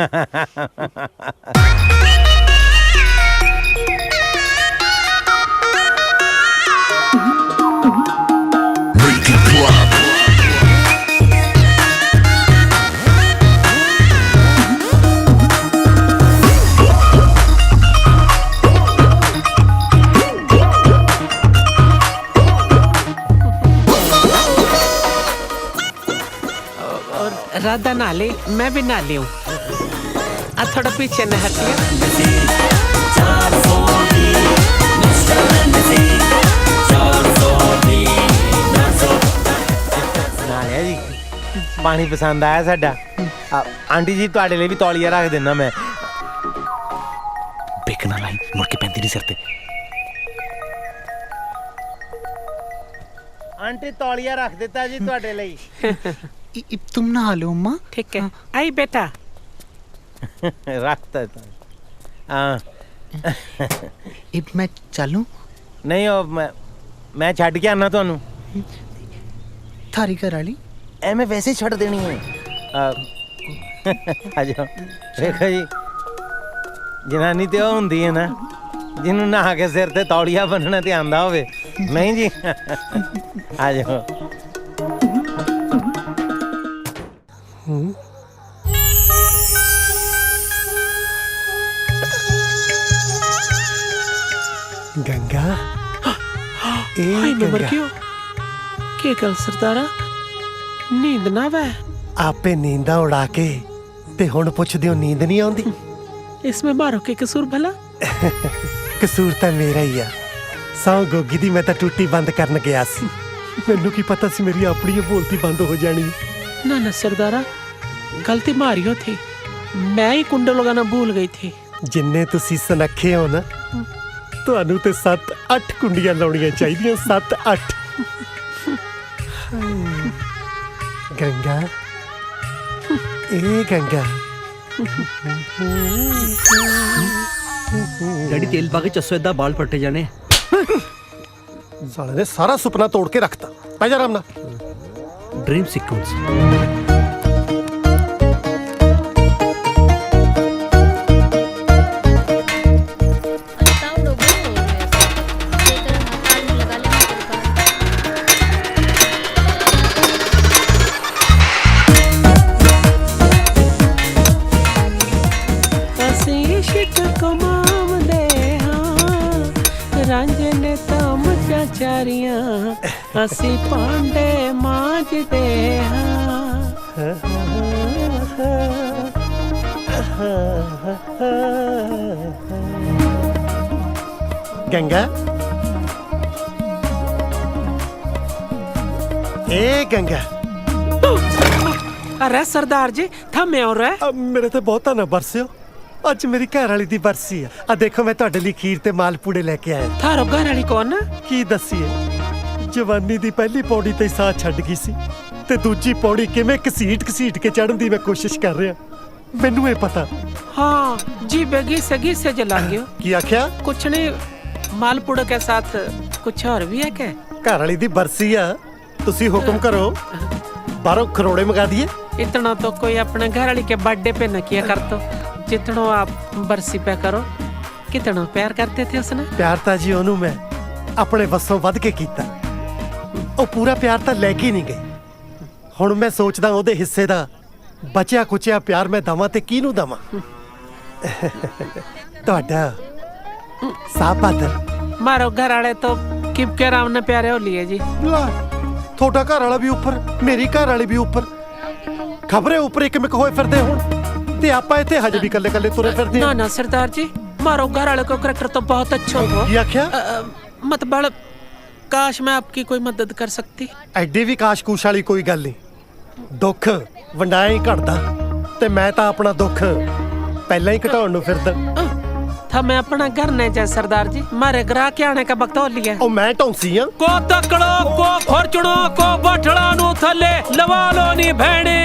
राधा नहा ले, मैं भी नहा ली हूँ। अब थोड़ा पीछे न हटिए। ਨਾ ਲਿਆ ਜੀ, ਪਾਣੀ ਪਸੰਦ ਆਇਆ ਸਾਡਾ। ਆਂਟੀ ਜੀ ਤੁਹਾਡੇ ਲਈ ਵੀ ਤੌਲੀਆ ਰੱਖ ਦਿੰਦਾ ਮੈਂ। बेकना लाई मुड़ के पैंती नहीं सरते। ਆਂਟੀ ਤੌਲੀਆ ਰੱਖ ਦਿੱਤਾ ਜੀ ਤੁਹਾਡੇ ਲਈ। तुम नहा लो अम्मा। ठीक है, आई बेटा। ਰੱਖਤਾ ਹਾਂ। इब मैं चलूं? ਨਹੀਂ ਉਹ ਮੈਂ ਛੱਡ ਕੇ ਆਣਾ ਤੁਹਾਨੂੰ। थारी घर वाली ਐਵੇਂ ਵੈਸੇ ਹੀ ਛੱਡ ਦੇਣੀ ਹੈ। ਆ ਜਾਓ, ਵੇਖੋ ਜੀ, ਜਨਾਨੀ ਤੇ ਉਹ ਹੁੰਦੀ ਹੈ ਨਾ ਜਿਹਨੂੰ ਨਹਾ ਕੇ ਸਿਰ ਤੇ ਤੌਲੀਆ ਬੰਨਣਾ ਤੇ ਆਂਦਾ ਹੋਵੇ। ਨਹੀਂ ਜੀ, ਆ ਜਾਓ। गंगा हाय मैं मर गयो। के गल सरदारा, नींद ना वे? आपे नींदा उड़ा के ते हुण पुछदे हो नींद नहीं आउंदी? इसमें मारो के कसूर भला? कसूर तां मेरा ही आ। सौ गोगी दी मैं तां टूटी बंद करन गया सी, मैनू की पता सी मेरी अपनी बोलती बंद हो जानी। ना ना सरदारा, गलती मारियो थी, मैं ही कुंडल लगाना भूल गई थी। जिन्ने तुसी सनखे हो ना, ਤੁਹਾਨੂੰ ਤੇ 7-8 ਕੁੰਡੀਆਂ ਲਾਉਣੀਆਂ ਚਾਹੀਦੀਆਂ। 7-8 ਗੰਗਾ, ਇਹ ਗੰਗਾ। डैडी तेल पा के चस्सो इदा बाल पट्टे जाने। साले ने सारा सुपना तोड़ के रखता। पै जा आराम नाल। Dream sequence. इश्क कमावा ਅਸੀਂ ਭਾਂਡੇ ਮਾਂਜਦੇ गंगा ए गंगा ਅਰੇ ਸਰਦਾਰ ਜੀ ਥੰਮੇ ਹੋ ਰਿਹਾ अब मेरे ते बहुता ना बरसियो ਅੱਜ ਮੇਰੀ ਘਰ ਵਾਲੀ ਦੀ ਬਰਸੀ ਆ ਦੇਖੋ ਮੈਂ ਤੁਹਾਡੇ ਲਈ ਖੀਰ ਤੇ ਮਾਲਪੂੜੇ ਲੈ ਕੇ ਆਇਆ ਥਾਰੋ ਘਰ ਵਾਲੀ ਕੌਣ ਕੀ ਦੱਸੀਏ ਜਵਾਨੀ ਦੀ ਪਹਿਲੀ ਪੌੜੀ ਤੇ ਸਾਹ ਛੱਡ ਗਈ ਸੀ ਤੇ ਦੂਜੀ ਪੌੜੀ ਕਿਵੇਂ ਘਸੀਟ ਕੇ ਚੜ੍ਹਨ ਦੀ ਮੈਂ ਕੋਸ਼ਿਸ਼ ਕਰ ਰਿਹਾ ਮੈਨੂੰ ਇਹ ਪਤਾ हाँ जी बेगी सगी से जला गयो ਕੀ ਆਖਿਆ कुछ नहीं मालपुड़ो के साथ कुछ और भी है क्या ਘਰ ਵਾਲੀ ਦੀ ਬਰਸੀ ਆ ਤੁਸੀਂ ਹੁਕਮ ਕਰੋ ਬਾਹਰੋਂ ਖਰੋੜੇ ਮੰਗਾ ਦਈਏ इतना तो कोई अपने घर वाली के बर्थडे पे न किया कर तो जितना आप बरसी पे करो कितना प्यार करते थे उसने ਪਿਆਰ ਤਾਂ ਜੀ ਉਹਨੂੰ ਮੈਂ ਆਪਣੇ ਵੱਸੋਂ ਵੱਧ ਕੇ ਕੀਤਾ ਉਹ ਪੂਰਾ ਪਿਆਰ ਤਾਂ ਲੈ ਕੇ ਨਹੀਂ ਗਈ ਹੁਣ ਮੈਂ ਸੋਚਦਾ ਉਹਦੇ ਹਿੱਸੇ ਦਾ ਬਚਿਆ ਕੁਚਿਆ ਪਿਆਰ ਮੈਂ ਦਵਾਂ ਤੇ ਕਿਹਨੂੰ ਦਵਾਂ ਤੁਹਾਡਾ ਸਾਪਾਦਰ मारो घर वाले तो किपके राम ने प्यारे हो लिए जी ਤੁਹਾਡਾ ਘਰ ਵਾਲਾ ਵੀ ਉੱਪਰ ਮੇਰੀ ਘਰ ਵਾਲੀ ਵੀ ਉੱਪਰ ਖਬਰੇ ਉੱਪਰ ਇੱਕ ਮਿਕ ਹੋਏ ਫਿਰਦੇ ਹੁਣ ਤੇ ਆਪਾਂ ਇੱਥੇ ਹਜੇ ਵੀ ਕੱਲੇ ਕੱਲੇ ਤੁਰੇ ਫਿਰਦੇ ना ना सरदार जी मारो घर वाले को करैक्टर तो बहुत अच्छा हो ਕੀ ਆਖਿਆ मतलब काश मैं आपकी कोई मदद कर सकती ਐਡੀ ਵੀ ਕਾਸ਼ਕੂਸ਼ ਵਾਲੀ ਕੋਈ ਗੱਲ ਨਹੀਂ ਦੁੱਖ ਵੰਡਾਇਆ ਹੀ ਘਟਦਾ ਤੇ ਮੈਂ ਤਾਂ ਆਪਣਾ ਦੁੱਖ ਪਹਿਲਾਂ ਹੀ ਘਟਾਉਣ ਨੂੰ ਫਿਰਦਾ था मैं अपना घर नहीं जा सरदार जी मारे ग्राह के आने का वक्त हो लिया ਉਹ ਮੈਂ ਢੌਂਸੀ ਆ को तकड़ो को फॉर्चुनो को बठड़ा नु थले लवा लो नी भेणे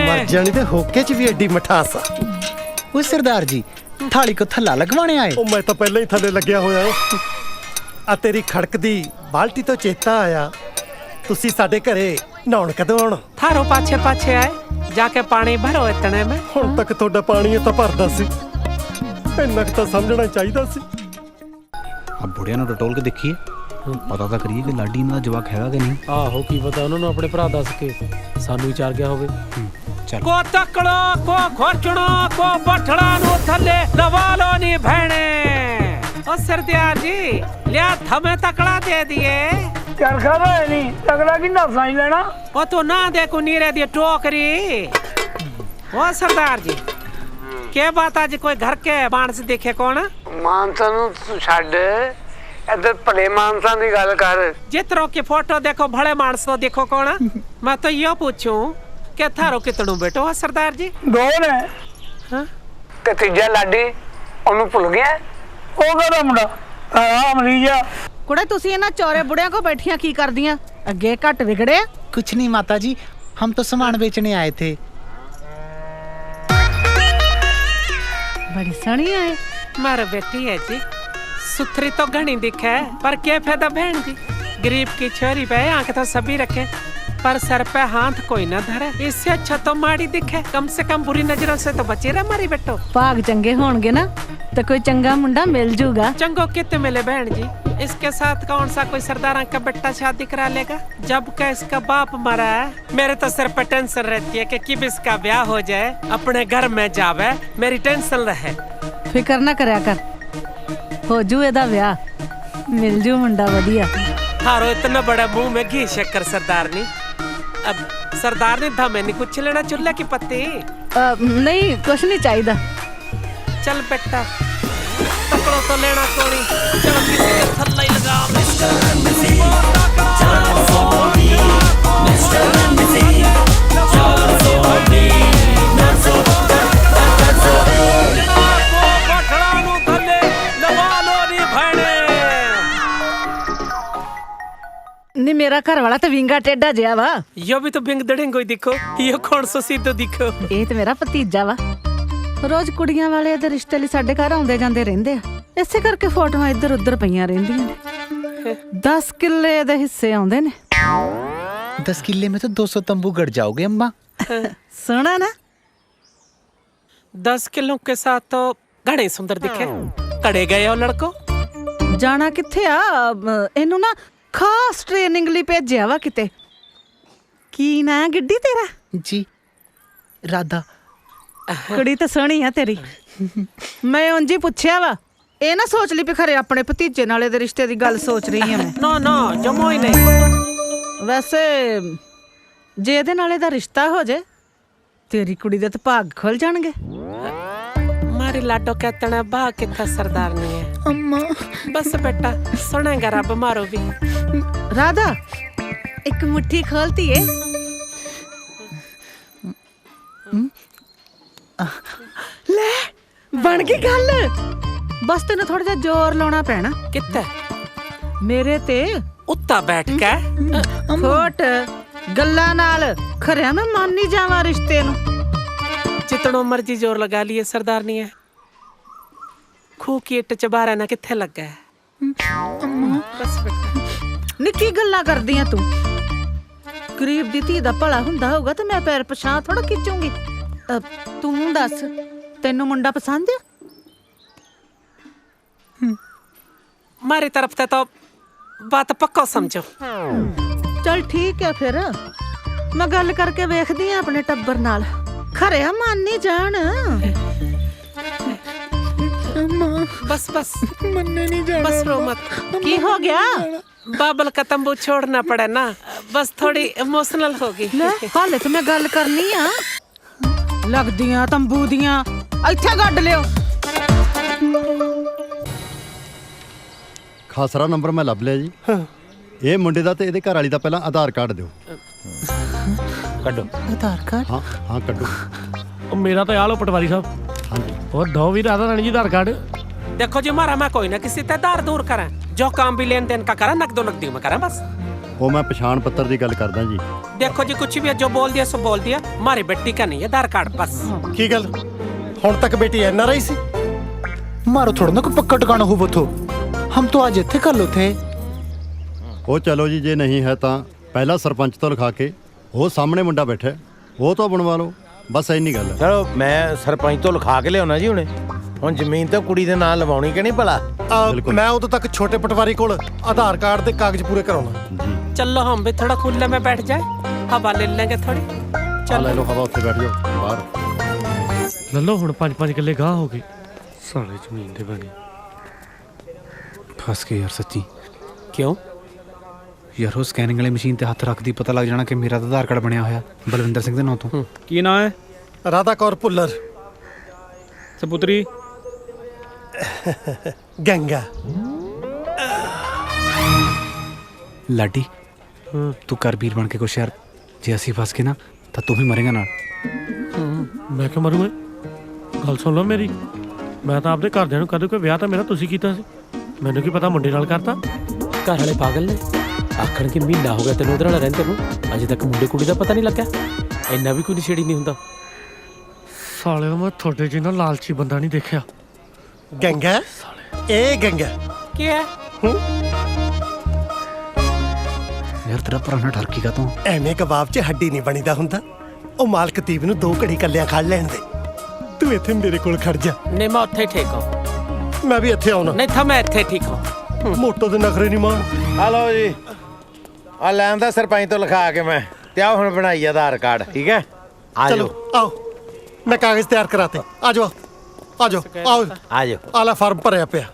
ਮਰ ਜਾਣੀ ਤੇ ਹੋਕੇ ਚ ਵੀ ਐਡੀ ਮਠਾਸ ਆ वो सरदार जी थाली को थल्ला लगवाने आए ਉਹ मैं ਤਾਂ ਪਹਿਲਾਂ ਹੀ ਥੱਲੇ ਲੱਗਿਆ ਹੋਇਆ ਆ ਤੇਰੀ ਖੜਕਦੀ ਬਾਲਟੀ ਤੋਂ ਚੇਤਾ ਆਇਆ ਤੁਸੀਂ ਸਾਡੇ ਘਰੇ ਨਹਾਉਣ ਕਦੋਂ ਆਉਣਾ थारो पाछे पाछे आए जाके पानी भरो इतने में ਹੁਣ ਤੱਕ ਤੁਹਾਡਾ ਪਾਣੀ ਤਾਂ ਭਰਦਾ ਸੀ ਇੰਨਾ ਕੁ ਤਾਂ ਸਮਝਣਾ ਚਾਹੀਦਾ ਸੀ अब बुढ़िया ने टटोल के देखिए पता तो करिए कि लाडी इनका जवाक हैगा कि नहीं ਆਹੋ ਕੀ ਪਤਾ ਉਹਨਾਂ ਨੂੰ ਆਪਣੇ ਭਰਾ ਦੱਸ ਕੇ ਸਾਨੂੰ ਹੀ ਚਾਰ ਗਿਆ ਹੋਵੇ चल को तकड़ो को फॉर्चुनो को बठड़ा नु थले लवा लो नी भेणे ओ सरदार जी लिया थमे तकड़ा दे दिए चरखा तो है नहीं तगड़ा की ना साई लेना ओ तो ना देखो नीरे दी टोकरी ओ सरदार जी के बात आज कोई घर के मानस देखे कौन ਮਾਨਸਾ ਨੂੰ ਤੂੰ ਛੱਡ ਇੱਧਰ ਭਲੇ ਮਾਨਸਾ ਦੀ ਗੱਲ ਕਰ जितरों की फोटो देखो भले मानस तो देखो कौन मैं तो यो पूछूं कि थारो कितनों बेटो है सरदार जी दो ने हाँ? ਤੇ ਤੀਜਾ ਲਾਡੀ ਉਹਨੂੰ ਭੁੱਲ ਗਿਆ ਉਹ ਕਿਹੜਾ ਮੁੰਡਾ ਆ ਮਰੀਜਾ ਕੁੜੇ ਤੁਸੀਂ ਇਹਨਾਂ ਚੌਰੇ ਬੁੜਿਆਂ ਕੋ ਬੈਠੀਆਂ ਕੀ ਕਰਦੀਆਂ ਅੱਗੇ ਘੱਟ ਵਿਗੜੇ कुछ नहीं माता जी हम तो सामान बेचने आए थे ਬੜੀ ਸਣੀ ਆਏ मारे बेटी है जी सुथरी तो घनी दिखे पर क्या फायदा बहन जी गरीब की छोरी पे आंख तो सभी रखे पर सर पे हाथ कोई न धरे इससे अच्छा तो माड़ी दिखे कम से कम बुरी नजरों से तो बचे रहे मारी बेटो ਭਾਗ ਚੰਗੇ ਹੋਣਗੇ ਨਾ ਤਾਂ ਕੋਈ ਚੰਗਾ ਮੁੰਡਾ ਮਿਲ ਜੂਗਾ चंगो कित मिले बहन जी इसके साथ कौन सा कोई सरदार का बेटा शादी करा लेगा जब का इसका बाप मरा है मेरे तो सर पे टेंशन रहती है कि कब इसका ब्याह हो जाए अपने घर में जावे मेरी टेंशन रहे ਫਿਕਰ ਨਾ ਕਰਿਆ ਕਰ ਹੋ ਜੂ ਇਹਦਾ ਵਿਆਹ ਮਿਲ ਜੂ ਮੁੰਡਾ ਵਧੀਆ थारो इतना बड़ा मुंह में घी शक्कर सरदारनी अब सरदारनी धमे नहीं कुछ लेना चुल्ले की पत्ती ਨਹੀਂ ਕੁਛ ਨਹੀਂ ਚਾਹੀਦਾ चल बेटा तकड़ो तो लेना कोनी चलो किसी के थल्ला ही लगा ਨਹੀਂ ਮੇਰਾ ਘਰ ਵਾਲਾ ਤਾਂ ਵਿੰਗਾ ਟੇਡਾ ਜਿਹਾ ਵਾ यो भी तो बिंग दड़ेंगो ही दिखो यो कौन सो सीधो दिखो ਇਹ ਤੇ ਮੇਰਾ ਭਤੀਜਾ ਵਾ ਰੋਜ਼ ਕੁੜੀਆਂ ਵਾਲੇ ਦੇ ਰਿਸ਼ਤੇ ਲਈ ਸਾਡੇ ਘਰ ਆਉਂਦੇ ਜਾਂਦੇ ਰਹਿੰਦੇ ਆ ਇਸੇ ਕਰਕੇ ਫੋਟੋਆਂ ਇੱਧਰ ਉੱਧਰ ਪਈਆਂ ਰਹਿੰਦੀਆਂ ਨੇ 10 ਕਿੱਲੇ ਦੇ ਹਿੱਸੇ ਆਉਂਦੇ ਨੇ 10 किले में तो 200 तंबू गड़ जाओगे अम्मा ਸੋਹਣਾ ਨਾ 10 किलो के साथ तो घने सुंदर दिखे कड़े गए हो लड़को ਜਾਣਾ ਕਿੱਥੇ ਆ ਇਹਨੂੰ ਨਾ ਖਾਸ ਟ੍ਰੇਨਿੰਗ ਲਈ ਭੇਜਿਆ ਵਾ ਕਿਤੇ ਕੀ ਨਾਂ ਗਿੱਡੀ ਤੇਰਾ जी राधा ਕੁੜੀ ਤਾਂ ਸੋਹਣੀ ਆ ਤੇਰੀ ਮੈਂ ਉਂਝ ਹੀ ਪੁੱਛਿਆ ਵਾ ਇਹ ਨਾ ਸੋਚ ਲਈ ਵੀ ਖਰੇ ਆਪਣੇ ਭਤੀਜੇ ਨਾਲੇ ਦੇ ਰਿਸ਼ਤੇ ਦੀ ਗੱਲ ਸੋਚ ਰਹੀ ਆ ਮੈਂ नो नो जमो ही नहीं ਵੈਸੇ ਜੇ ਇਹਦੇ ਨਾਲ ਇਹਦਾ ਰਿਸ਼ਤਾ ਹੋ ਜੇ ਤੇਰੀ ਕੁੜੀ ਦੇ ਤਾਂ ਭਾਗ ਖੁੱਲ ਜਾਣਗੇ। ਮਾਰੇ ਲਾਡੋ ਕਹਿਤਣਾ ਬਾ ਕਿੱਥਾ ਸਰਦਾਰਨੀ ਹੈ ਅੰਮਾ। ਬਸ ਬੇਟਾ ਸੁਣੇਗਾ ਰੱਬ ਮਾਰੋ ਵੀ। ਰਾਧਾ ਇੱਕ ਮੁੱਠੀ ਖੋਲਤੀ ਏ। ਲੈ ਬਣ ਗਈ ਗੱਲ। ਬਸ ਤੈਨੂੰ ਥੋੜਾ ਜਿਹਾ ਜ਼ੋਰ ਲਾਉਣਾ ਪੈਣਾ। ਕਿੱਥੇ? ਮੇਰੇ ਤੇ ਉੱਤਾ ਬੈਠ ਕੇ ਫੋਟ ਗੱਲਾਂ ਨਾਲ ਖਰਿਆ ਮੈਂ ਮੰਨ ਨਹੀਂ ਜਾਵਾਂ ਰਿਸ਼ਤੇ ਨੂੰ। ਜਿਤਨੋ ਮਰਜੀ ਜ਼ੋਰ ਲਗਾ ਲਈਏ ਸਰਦਾਰਨੀ ਹੈ ਖੂ ਕੀ ਇੱਟ ਚਬਾਰਾ ਨਾ ਕਿੱਥੇ ਲੱਗਾ ਹੈ। ਬਸ ਬੇਟਾ ਨਿੱਕੀ ਗੱਲਾਂ ਕਰਦੀ ਆ ਤੂੰ। ਗਰੀਬ ਦੀ ਧੀ ਦਾ ਭਲਾ ਹੁੰਦਾ ਹੋਊਗਾ ਤੇ ਮੈਂ ਪੈਰ ਪਛਾਂ ਥੋੜਾ ਖਿੱਚੂੰਗੀ। ਤੂੰ ਦੱਸ ਤੈਨੂੰ ਮੁੰਡਾ ਪਸੰਦ ਆ? ਮਾਰੀ ਤਰਫ ਤੇ ਤਾਂ ਬਾਤ ਪੱਕਾ ਸਮਝੋ। ਚਲ ਠੀਕ ਹੈ ਫਿਰ ਮੈਂ ਗੱਲ ਕਰਕੇ ਵੇਖਦੀ ਆ ਆਪਣੇ ਟੱਬਰ ਨਾਲ। ਖਰਿਆ ਮੰਨ ਨਹੀਂ ਜਾਣ। बस बस मन्ने नहीं जाना। बस रो मत। की हो गया? बाबल का तंबू छोड़ना पड़ा ना, बस थोड़ी इमोशनल हो गई। हाले तो मैं गल करनी आ। लगदियां तंबू दियां इत्थे गड्ड लियो। ਖਾਸਰਾ ਨੰਬਰ ਮੈਂ ਲੱਭ ਲਿਆ ਜੀ। ਇਹ ਮੁੰਡੇ ਦਾ ਤੇ ਇਹਦੇ ਘਰ ਵਾਲੀ ਦਾ ਪਹਿਲਾਂ ਆਧਾਰ ਕਾਰਡ ਦਿਓ। ਕੱਢੋ आधार कार्ड। ਹਾਂ ਕੱਢੋ। ਉਹ ਮੇਰਾ ਤਾਂ ਆ ਲੋ ਪਟਵਾਰੀ ਸਾਹਿਬ। ਹਾਂਜੀ ਉਹ ਦੋ ਵੀ ਰਾਧਾ ਰਾਣੀ ਜੀ आधार कार्ड। देखो जी मारा मैं कोई ना किसी ते दार दूर करा, जो काम भी लेन देन का करा नकदो नकदी में करा बस। ਉਹ ਮੈਂ ਪਛਾਣ ਪੱਤਰ ਦੀ ਗੱਲ ਕਰਦਾ ਜੀ। देखो जी कुछ भी है, जो बोल दिया सो बोल दिया। मारी बेटी का नहीं है आधार कार्ड बस। ਕੀ ਗੱਲ ਹੁਣ ਤੱਕ ਬੇਟੀ ਐਨਆਰਆਈ ਸੀ? मारो थोड़ा ना कोई पक्का टिकाना हो वो तो हम तो आज इत्थे कर लो थे। ਉਹ ਚਲੋ ਜੀ ਜੇ ਨਹੀਂ ਹੈ ਤਾਂ ਪਹਿਲਾਂ ਸਰਪੰਚ ਤੋਂ ਲਿਖਾ ਕੇ ਉਹ ਸਾਹਮਣੇ ਮੁੰਡਾ ਬੈਠਾ ਉਹ ਤੋਂ ਬਣਵਾ ਲਓ। ਬਸ ਇੰਨੀ ਗੱਲ ਹੈ। ਚਲੋ ਮੈਂ ਸਰਪੰਚ ਤੋਂ ਲਿਖਾ ਕੇ ਲਿਆਉਣਾ ਜੀ ਹੁਣੇ। ਹੁਣ ਜ਼ਮੀਨ ਤਾਂ ਕੁੜੀ ਦੇ ਨਾਂ ਲਵਾਉਣੀ ਕਿ ਨਹੀਂ ਭਲਾ? ਮੈਂ ਉਦੋਂ ਤੱਕ ਛੋਟੇ ਪਟਵਾਰੀ ਕੋਲ ਆਧਾਰ ਕਾਰਡ ਦੇ ਕਾਗਜ਼ ਪੂਰੇ ਕਰਾਉਣਾ। ਜੀ चलो हम भी थोड़ा खुले में बैठ जाए, हवा ले लेंगे थोड़ी। ਆ ਲੈ ਲਓ ਹਵਾ ਉੱਥੇ ਬੈਠ ਜਾਓ ਬਾਹਰ। ਲੈ ਲਓ ਹੁਣ 5-5 ਕਿੱਲੇ ਗਾਹ ਹੋ ਗਏ। ਸਾਲੇ ਜ਼ਮੀਨ ਦੇ ਬਣੇ फंस गए यार सच्ची। क्यों? यार वो स्कैनिंग वाली मशीन ते हथ रखदी पता लग जाना कि मेरा तो आधार कार्ड बनया होया बलविंदर सिंह दे नाम तो। ਕੀ ਨਾਂ ਹੈ? ਰਾਧਾ ਕੌਰ ਭੁੱਲਰ। ਸਪੁੱਤਰੀ ਗੰਗਾ। लाडी तू कर वीर बन के कुछ यार। जे ਅਸੀਂ फंस गए ना तो तू भी मरेगा ना। ਮੈਂ ਕਿਉਂ ਮਰੂੰ? ਗੱਲ ਸੁਣ ਲਓ ਮੇਰੀ। ਮੈਂ ਤਾਂ ਆਪਦੇ ਘਰਦਿਆਂ ਨੂੰ ਕਦੇ ਕੋਈ ਵਿਆਹ ਤਾਂ ਮੇਰਾ ਤੁਸੀਂ ਕੀਤਾ ਸੀ, ਮੈਨੂੰ ਕੀ ਪਤਾ ਮੁੰਡੇ ਨਾਲ ਕਰਤਾ। घर वाले पागल ने आखण के महीना हो गया तेन उधर रहते ਨੂੰ अजे तक मुंडे कुड़ी का पता नहीं लगा। इन्ना भी कोई नशेड़ी नहीं हुंदा। ਸਾਲੇ ਮੈਂ ਤੁਹਾਡੇ ਜਿਹਾ ਲਾਲਚੀ ਬੰਦਾ ਨਹੀਂ ਦੇਖਿਆ। ਗੰਗਾ ਇਹ ਗੰਗਾ क्या है? यार तेरा पुराना ठरकी का तू। ਐਵੇਂ ਕਬਾਬ 'ਚ ਹੱਡੀ ਨਹੀਂ ਬਣੀਦਾ ਹੁੰਦਾ। ਉਹ ਮਾਲਕ ਤੀਬ ਨੂੰ 2 ਘੜੀ ਕੱਲਿਆਂ ਖੜ ਲੈਣ ਦੇ। ਤੂੰ ਇੱਥੇ ਮੇਰੇ ਕੋਲ ਖੜ ਜਾ। नहीं मैं उत्थे ठीक हूं। ਮੈਂ ਵੀ ਇੱਥੇ ਆਉਣਾ। नहीं था मैं इत्थे ठीक हूं। ਮੋਟੋ ਦੇ ਨਖਰੇ ਨਹੀਂ ਮਾਣ। ਹਲੋ ਜੀ ਆ ਲੈਣ ਦਾ ਸਰਪੰਚ ਤੋਂ ਲਿਖਾ ਕੇ ਮੈਂ ਤੇ ਆ ਹੁਣ ਬਣਾਈ ਆਧਾਰ ਕਾਰਡ। ਠੀਕ ਹੈ ਆ ਚਲੋ ਜਾਓ ਆਓ ਮੈਂ ਕਾਗਜ਼ ਤਿਆਰ ਕਰਾਤੇ। ਆ ਜਾਓ ਆ ਜਾਓ ਆਓ। ਆ ਜਾਓ ਆਲਾ ਫਾਰਮ ਭਰਿਆ ਪਿਆ।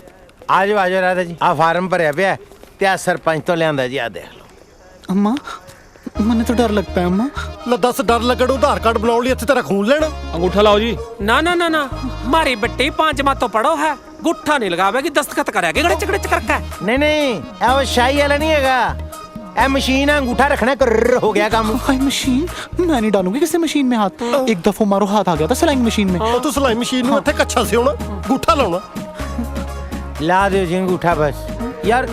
ਆ ਜਾਓ ਰਾਧਾ ਜੀ। ਆ ਫਾਰਮ ਭਰਿਆ ਪਿਆ ਤੇ ਆ ਸਰਪੰਚ ਤੋਂ ਲਿਆਂਦਾ ਜੀ। ਆ ਦੇਖ ਲਓ। अम्मा मन्ने तो डर लगता है अम्मा। ਲੈ ਦੱਸ ਡਰ ਲੱਗਣ ਨੂੰ ਆਧਾਰ ਕਾਰਡ ਬਣਾਉਣ ਲਈ ਇੱਥੇ ਤੇਰਾ ਖੂਨ ਲੈਣਾ? ਅੰਗੂਠਾ ਲਾਓ ਜੀ। ना ना ना ना मारी बेटी 5 माह तो पढ़ो है, गुट्ठा नहीं लगावेगी, दस्तखत करेगी गड़े चगड़े करके। ਨਹੀਂ ਇਹ ਉਹ ਸ਼ਾਹੀ ਵਾਲਾ ਨਹੀਂ ਹੈਗਾ। ਇਹ ਮਸ਼ੀਨ ਆ, ਅੰਗੂਠਾ ਰੱਖਣਾ ਕਰ ਹੋ ਗਿਆ ਕੰਮ। हाय मशीन मैं नहीं डालूंगी किसी मशीन में हाथ। एक दफा मारो हाथ आ गया था सिलाई मशीन में। ਉਹ ਤੂੰ ਸਲਾਈ ਮਸ਼ੀਨ ਨੂੰ ਇੱਥੇ ਕੱਛਾ ਸਿਉਣਾ ਗੂਠਾ ਲਾਉਣਾ। ਲਾ ਦਿਓ ਜੀ ਅੰਗੂਠਾ ਬਸ। ਯਾਰ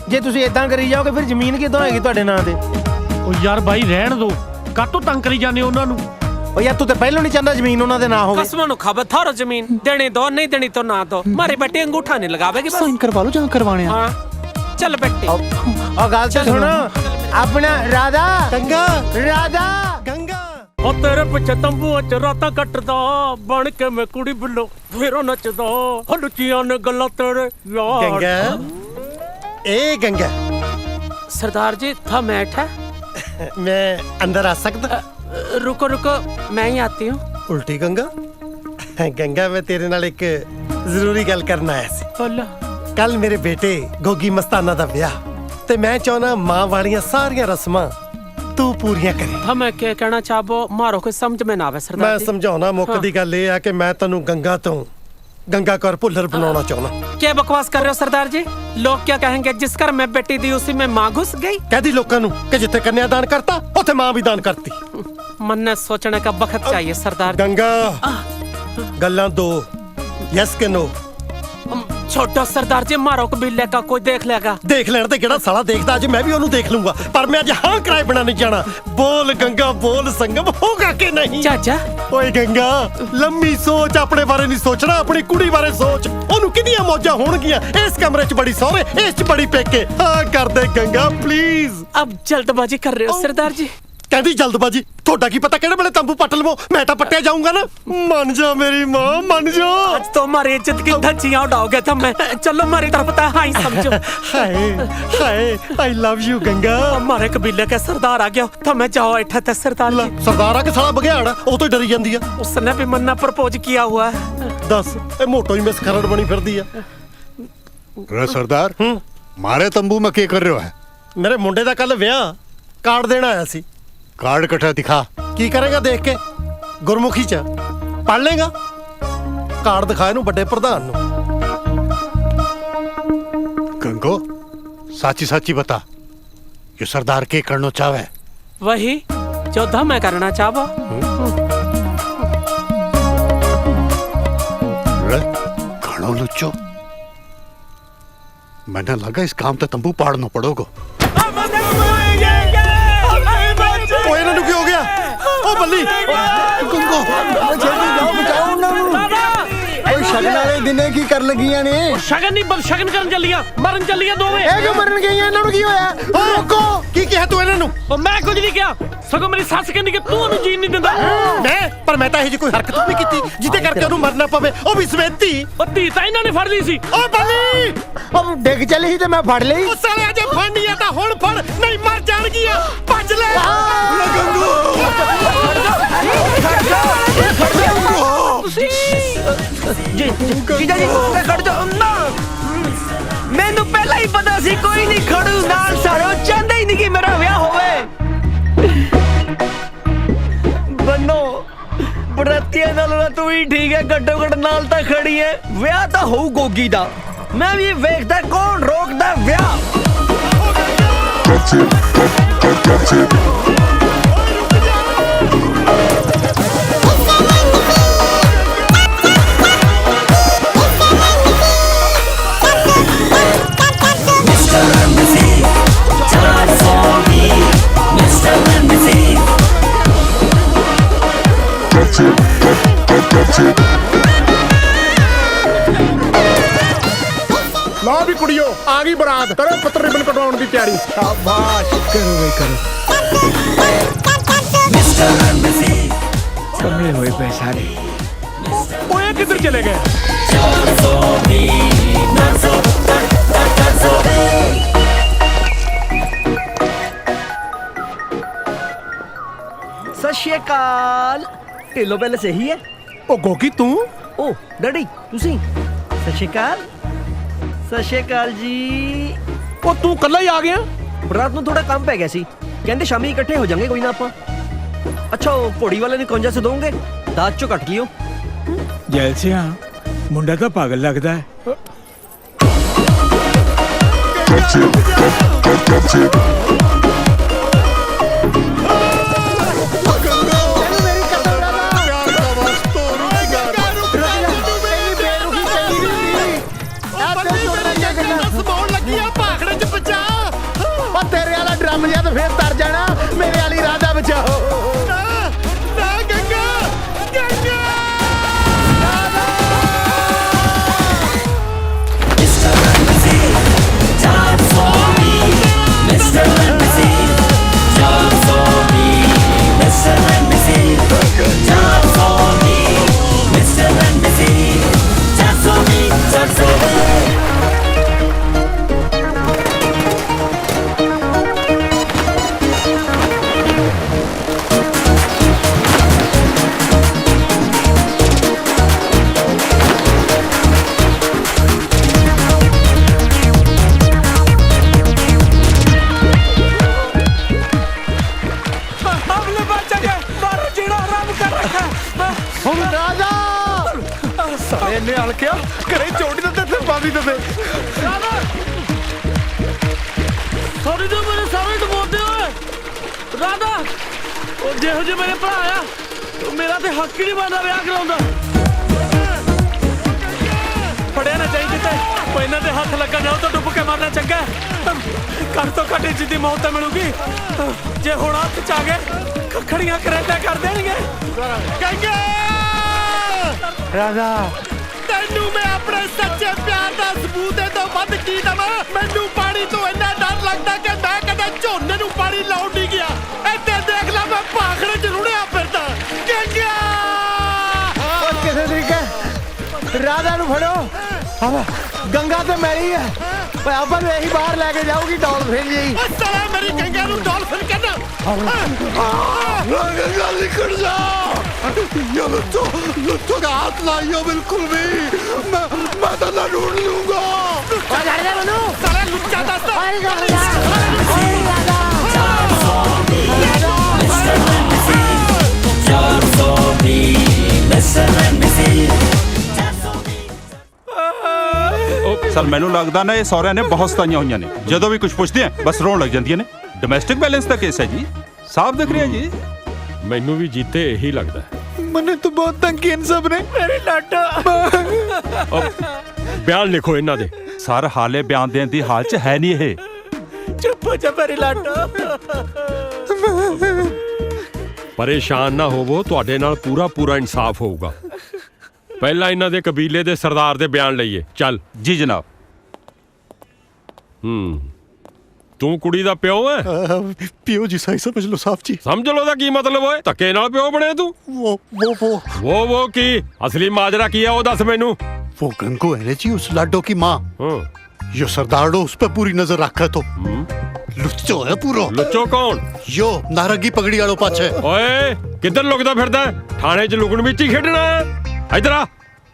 ਜੇ ਤੁਸੀਂ ਇਦਾਂ ਕਰੀ ਜਾਓਗੇ ਫਿਰ ਜ਼ਮੀਨ ਕਿੱਦਾਂ ਹੋਏਗੀ ਤੁਹਾਡੇ ਨਾਂ ਤੇ? ਉਹ ਯਾਰ ਬਾਈ ਰਹਿਣ ਦੋ, ਕਾਹਤੋਂ ਤੰਗ ਕਰੀ ਜਾਂਦੇ ਉਹਨਾਂ ਨੂੰ? ਉਹ ਯਾਰ ਤੂੰ ਤਾਂ ਪਹਿਲਾਂ ਨਹੀਂ ਚਾਹੁੰਦਾ ਜ਼ਮੀਨ ਉਹਨਾਂ ਦੇ ਨਾਂ ਹੋਵੇ। कसमों नु खबर थारो जमीन देनी दो, नहीं देनी तो ना दो। मारी बेटी अंगूठा नहीं लगावेगी बस। साइन करवा लो जहाँ करवाने हैं। हाँ चल बेटी। ਉਹ ਗੱਲ ਤਾਂ ਸੁਣੋ ਆਪਣਾ। ਰਾਧਾ ਗੰਗਾ ਰਾਧਾ ਗੰਗਾ। ਉਹ ਤੇਰੇ ਪਿੱਛੇ ਤੰਬੂਆਂ ਚ ਰਾਤਾਂ ਕੱਟਦਾ ਬਣ ਕੇ ਮੈਂ ਕੁੜੀ ਬਿੱਲੋ ਫੇਰੋਂ ਨੱਚਦਾ। ਹਲੁਚੀਆਂ ਨੇ ਗੱਲਾਂ ਤੇਰੇ ਯਾਰ। ਗੰਗਾ ਇਹ ਗੰਗਾ सरदार जी था मैट है। ਮੈਂ ਅੰਦਰ ਆ ਸਕਦਾ? रुको रुको मैं ही आती हूँ। ਉਲਟੀ ਗੰਗਾ। ਗੰਗਾ ਮੈਂ ਤੇਰੇ ਨਾਲ ਇੱਕ ਜ਼ਰੂਰੀ ਗੱਲ ਕਰਨ ਆਇਆ ਸੀ। बोलो। ਕੱਲ ਮੇਰੇ ਬੇਟੇ ਗੋਗੀ ਮਸਤਾਨਾ ਦਾ ਵਿਆਹ ਤੇ ਮੈਂ ਚਾਹਣਾ ਮਾਂ ਵਾਲੀਆਂ ਸਾਰੀਆਂ ਰਸਮਾਂ ਤੂੰ ਪੂਰੀਆਂ ਕਰੇ। ਤਾਂ ਮੈਂ ਕੀ ਕਹਿਣਾ ਚਾਹਬੋ ਮਾਰੋ ਕੋਈ ਸਮਝ ਮੈਂ ਨਾ ਆਵੇ ਸਰਦਾਰ ਮੈਂ ਜੀ। ਸਮਝਾਉਣਾ ਮੁੱਕਦੀ ਗੱਲ ਇਹ ਆ ਕਿ ਮੈਂ ਤੈਨੂੰ ਗੰਗਾ ਤੋਂ गंगा कौर भुल्लर बनाना चाहना। क्या बकवास कर रहे हो सरदार जी? लोग क्या कहेंगे जिस घर में बेटी दी उसी में माँ घुस गई? कह दी लोगों नू कि जिथे कन्यादान करता उथे माँ भी दान करती। मन ने सोचने का वक्त चाहिए सरदार जी। गंगा गल्लां दो, यस के नो। छोटो सरदार जी मारो कबीले का कोई देख लेगा। देख लेने ते केड़ा साला देखदा, अज मैं भी ओनू देख लूंगा, पर मैं अज हां कराए बिना नहीं जाना। बोल गंगा बोल, संगम होगा कि नहीं? चाचा ओए गंगा लंबी सोच, अपने बारे नहीं सोचना, अपनी कुड़ी बारे सोच। ओनू किन्नियां मौजां होणगियां, इस कमरे च बड़ी सोहरे, इस च बड़ी पेके। हां कर दे गंगा प्लीज। अब जल्दबाजी कर रहे हो सरदार जी। कहती जल्दबाजी, थोड़ा की पता केड़े वेले तंबू पट लवो, मैं तो पट्टिया जाऊंगा ना। मन जा मेरी मां मन जा। आज तो हमारी इज्जत की धज्जियां उड़ाओगे तो मैं चलो हमारी तरफ तो हां ही समझो। हाय हाय आई लव यू गंगा। हमारे कबीले के सरदार आ गया तो मैं जाओ ऐठा ते सरदार जी। सरदार आ के साला बघियाड़ ओ तो डरी जांदी है। उसने भी मन्ना प्रपोज किया हुआ है। दस ए मोटो ही मिस खरड़ बनी फिरदी है। रे सरदार मारे तंबू में क्या कर रहे हो है? मेरे मुंडे दा कल ब्याह, कार्ड देना आया सी। कार्ड कटा दिखा। की करेगा देख के? गुरमुखी च पढ़ लेगा? कार्ड दिखाए नू बड़े प्रधान नू। गंगो साची साची बता, ये सरदार के करना चाहे? वही जो मैं करना चाहो। घणो लुच्चो, मैंने लगा इस काम तो तंबू पाड़ना पड़ोगो। की हो गया? ओ बल्ली गंगो जाओ बचाओ उन्हां नू। ओए शगन वाले दिने की कर लगियां ने? शगन नहीं बस शगन करन चलिया, मरन चलिया दोवें। ए क्यों मरन गईयां? इन्हां नू की होया? ओ रुको, की कहा तू इन्हां नू? ओ मैं कुछ नहीं किया, सगो मेरी सस कहंदी कि तू ओनू जीन नहीं दिंदा। मैं पर मैं तां कोई हरकत नहीं कीती जिते करके ओनू मरना पवे। ओ भी सवेती ओ धी तां इन्हां ने फड़ ली सी। ओ बल्ली अब डिग चली ही ते मैं फड़ लई। ओ साले अजे फंडिया तां हुण फड़, नहीं मर जाणगियां। भज ले गंगू। जीजा जी खड़ जाओ ना। मैनू पहला ही पता सी कोई नहीं खड़ू नाल सारो चाहंदा ही नहीं कि मेरा ब्याह होवे। बन्नो बरातियां नाल ना तू ही ठीक है, घट्टो घट नाल तां खड़ी है। ब्याह तां होऊ गोगी दा, मैं भी वेखदा कौन रोकदा ब्याह। लो भी कुड़ियो आ गई बरात, करो पत्र रिबन कटवाउण दी तैयारी। शाबाश करो वे करो। कमले होए पे सारे। ओए किधर चले गए? सत श्री अकाल। ढिल्लो पहले सही है। ओ गोगी तू? ओ डैडी तुसी? सत श्री अकाल। सत श्री अकाल जी। ओ तू कल्ला ही आ गया? रात ਨੂੰ ਥੋੜਾ ਕੰਮ ਪੈ ਗਿਆ ਸੀ, ਕਹਿੰਦੇ ਸ਼ਾਮੀ ਇਕੱਠੇ ਹੋ ਜਾਾਂਗੇ ਕੋਈ ਨਾ ਆਪਾਂ। ਅੱਛਾ ਉਹ ਘੋੜੀ ਵਾਲੇ ਨੇ 51 ਸੇ ਦੋਗੇ, ਦਾਤ ਚੋਂ ਕੱਟ ਲਿਓ। ਜੈਲਸਿਆ ਮੁੰਡਾ ਤਾਂ ਪਾਗਲ ਲੱਗਦਾ ਹੈ। तेरे वाला ड्रम जिहा तो फिर तर जाना, मेरे वाली राधा बचाओ। ना गंगा गंगा Mr. ਹੁਣ ਰਾਜਾ ਸਾਰੇ ਨੇ ਹਲਕਿਆ ਘਰੇ ਚੋਟੀ ਦੇ ਤੇ ਬਾਦੀ ਦੇ ਸੌਰੀ ਜੋ ਮੇਰੇ ਸਾਰੇ ਡਬੋਦੇ ਓਏ ਰਾਧਾ ਉਹ ਜਿਹੋ ਜਿਹੇ ਮੇਰੇ ਭਰਾ ਆ ਮੇਰਾ ਤੇ ਹੱਕ ਹੀ ਨਹੀਂ ਬਣਦਾ ਵਿਆਹ ਕਰਾਉਂਦਾ। ਫੜਿਆ ਨਾ ਜਾਈ ਕਿਤੇ ਉਹ ਇਹਨਾਂ ਦੇ ਹੱਥ ਲੱਗਣ ਨਾਲ ਤਾਂ ਡੁੱਬ ਕੇ ਮਰਨਾ ਚੰਗਾ ਘੱਟ ਤੋਂ ਘੱਟ ਇੱਜ਼ਤ ਦੀ ਮੌਤ ਤਾਂ ਮਿਲੂਗੀ ਜੇ ਹੁਣ ਹੱਥ ਚ ਆ ਗਏ ਖੜੀਆਂ ਕਰੇਟਾ ਕਰ ਦੇਣਗੇ। ਗੰਗਾ ਰਾਧਾ ਤੈਨੂੰ ਮੈਂ ਆਪਣੇ ਸੱਚੇ ਪਿਆਰ ਦਾ ਸਬੂਤ ਦੇ ਤੋਂ ਵੱਧ ਕੀ ਦਵਾਂ। ਮੈਨੂੰ ਪਾਣੀ ਤੋਂ ਇੰਨਾ ਡਰ ਲੱਗਦਾ ਕਿ ਮੈਂ ਕਦੇ ਝੋਨੇ ਨੂੰ ਪਾਣੀ ਲਾਉਣ ਨਹੀਂ ਗਿਆ। ਇੱਥੇ ਦੇਖ ਲੈ ਮੈਂ ਭਾਖੜੇ 'ਚ ਰੁੜਿਆ ਫਿਰਦਾ। ਗੰਗਾ ਉਹ ਕਿਸੇ ਤਰੀਕੇ ਰਾਧਾ ਨੂੰ ਫੜੋ। ਹਾਂ ਗੰਗਾ ਤੇ ਮੈਰੀ ਹੈ ਓਏ ਆਪਾਂ ਨੂੰ ਇਹੀ ਬਾਹਰ ਲੈ ਕੇ ਜਾਊਗੀ ਡੌਲਫਿਨ ਜੀ। ਸਾਲਾ ਮੇਰੀ ਗੰਗਾ ਨੂੰ ਡੌਲਫਿਨ ਕਹਿੰਦਾ। गंगा निकल जा ये लुच्चो का हाथ लाइयो बिल्कुल भी मैं तो ना ढूंढ लूंगा। साला लुच्चा दस्ता ਸਰ ਮੈਨੂੰ ਲੱਗਦਾ ਨਾ ਇਹ ਸਹੁਰਿਆਂ ਨੇ ਬਹੁਤ ਸਤਾਈਆਂ ਹੋਈਆਂ ਨੇ। ਜਦੋਂ ਵੀ ਕੁਝ ਪੁੱਛਦੇ ਆ ਬਸ ਰੋਣ ਲੱਗ ਜਾਂਦੀਆਂ ਨੇ। ਡੋਮੈਸਟਿਕ ਵਾਇਲੈਂਸ ਦਾ ਕੇਸ ਹੈ ਜੀ, ਸਾਫ਼ ਦਿਖ ਰਿਹਾ ਜੀ। ਮੈਨੂੰ ਵੀ ਜੀਤੇ ਇਹੀ ਲੱਗਦਾ। मैंने तो बहुत तंग किए इन सब ने मेरे लाडो। ਬਿਆਨ ਲਿਖੋ ਇਹਨਾਂ ਦੇ। ਸਰ ਹਾਲੇ ਬਿਆਨ ਦੇਣ ਦੀ ਹਾਲ 'ਚ ਹੈ ਨਹੀਂ ਇਹ। ਚੁੱਪ ਹੋ ਜਾ ਮੇਰੇ ਲਾਡੋ। ਪਰੇਸ਼ਾਨ ਨਾ ਹੋਵੋ, ਤੁਹਾਡੇ ਨਾਲ ਪੂਰਾ ਇਨਸਾਫ ਹੋਊਗਾ। ਪਹਿਲਾਂ ਇਹਨਾਂ ਦੇ ਕਬੀਲੇ ਦੇ ਸਰਦਾਰ ਦੇ ਬਿਆਨ ਲਈਏ। ਚੱਲ ਜੀ ਜਨਾਬ। ਤੂੰ ਕੁੜੀ ਦਾ ਪਿਓ ਹੈ? पियो जी सही समझ लो साहब जी। ਸਮਝ ਲੋ ਦਾ ਕੀ ਮਤਲਬ ਓਏ? ਧੱਕੇ ਨਾਲ ਪਿਓ ਬਣਿਆ ਤੂੰ? वो ਕੀ ਅਸਲੀ ਮਾਜਰਾ ਕੀ ਹੈ ਉਹ ਦੱਸ ਮੈਨੂੰ। वो गंगू है जी उस लाडो की माँ। यो सरदारो उस पर पूरी नजर रखा तो लुच्चो है पूरा। लुच्चो कौन? यो नारंगी पगड़ी वालों पाछे। ਓਏ ਕਿੱਧਰ ਲੁਕਦਾ ਫਿਰਦਾ? ਥਾਣੇ 'ਚ ਲੁਕਣ ਵਿੱਚ ਹੀ ਖੇਡਣਾ ਹੈ। ਇੱਧਰ ਆ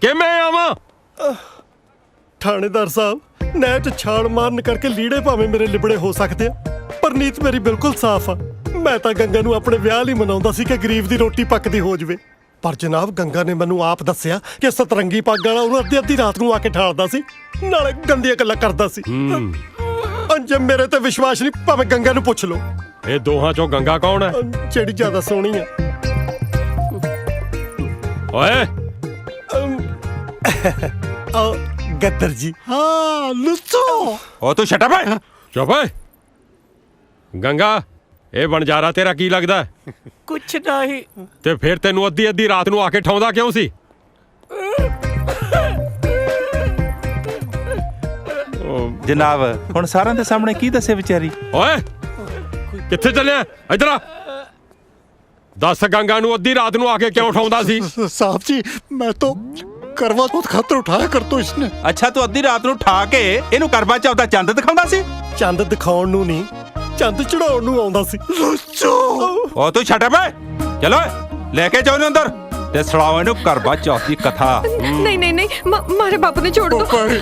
ਕਿਵੇਂ ਆਵਾਂ? थानेदार साहब नैर च छाल मारन करके लीड़े भावें मेरे लिबड़े हो सकते हैं पर नीत मेरी बिल्कुल साफ आ। मैं तो गंगा नूं अपने विआह लई मनाउंदा सी कि गरीब दी रोटी पकदी हो जावे पर जनाब गंगा ने मैनूं आप दस्सिया कि सतरंगी पग वाला उहनूं अद्धी रात नूं आके ਠਾਲਦਾ ਸੀ नाले गंदियां गल्लां करदा सी। अंज मेरे ते विश्वास नहीं भावें गंगा नूं पुछ लो। ਇਹ ਦੋਹਾਂ ਚੋਂ ਗੰਗਾ ਕੌਣ ਹੈ? ਜਿਹੜੀ ਜ਼ਿਆਦਾ ਸੋਹਣੀ ਆ। ਓਏ गद्दर जी। हाँ लुच्चो। ਉਹ ਤੂੰ ਛੱਟ ਪੈ। ਚੁੱਪ ਓਏ। ਗੰਗਾ ਇਹ ਬਣਜਾਰਾ ਤੇਰਾ ਕੀ ਲੱਗਦਾ? ਕੁਛ ਨਹੀਂ। ਤੇ ਫਿਰ ਤੈਨੂੰ ਅੱਧੀ ਰਾਤ ਨੂੰ ਆ ਕੇ ਠਾਉਂਦਾ ਕਿਉਂ ਸੀ? ਜਨਾਬ ਹੁਣ ਸਾਰਿਆਂ ਦੇ ਸਾਹਮਣੇ ਕੀ ਦੱਸੇ ਵਿਚਾਰੀ। ਓਏ ਕਿੱਥੇ ਚੱਲਿਆ? ਇੱਧਰ ਆ। ਦੱਸ ਗੰਗਾ ਨੂੰ ਅੱਧੀ ਰਾਤ ਨੂੰ ਆ ਕੇ ਕਿਉਂ ਉਠਾਉਂਦਾ ਸੀ? साहब जी मैं तो करवा चौथ खातर उठाया कर तो इसने। ਅੱਛਾ ਤੂੰ ਅੱਧੀ ਰਾਤ ਨੂੰ ਠਾ ਕੇ ਇਹਨੂੰ ਕਰਵਾ ਚੌਥ ਦਾ ਚੰਦ ਦਿਖਾਉਂਦਾ ਸੀ? ਚੰਦ ਦਿਖਾਉਣ ਨੂੰ ਨਹੀਂ ਚੰਦ ਚੜਾਉਣ ਨੂੰ ਆਉਂਦਾ ਸੀ। ਉਹ ਤੂੰ ਛੱਟ ਪੈ। ਚਲੋ ਲੈ ਕੇ ਜਾਓ ਇਹਨੂੰ ਅੰਦਰ ਤੇ ਸੁਣਾਓ ਇਹਨੂੰ ਕਰਵਾ ਚੌਥ ਦੀ ਕਥਾ। नहीं मारे बापू ने छोड़ दो।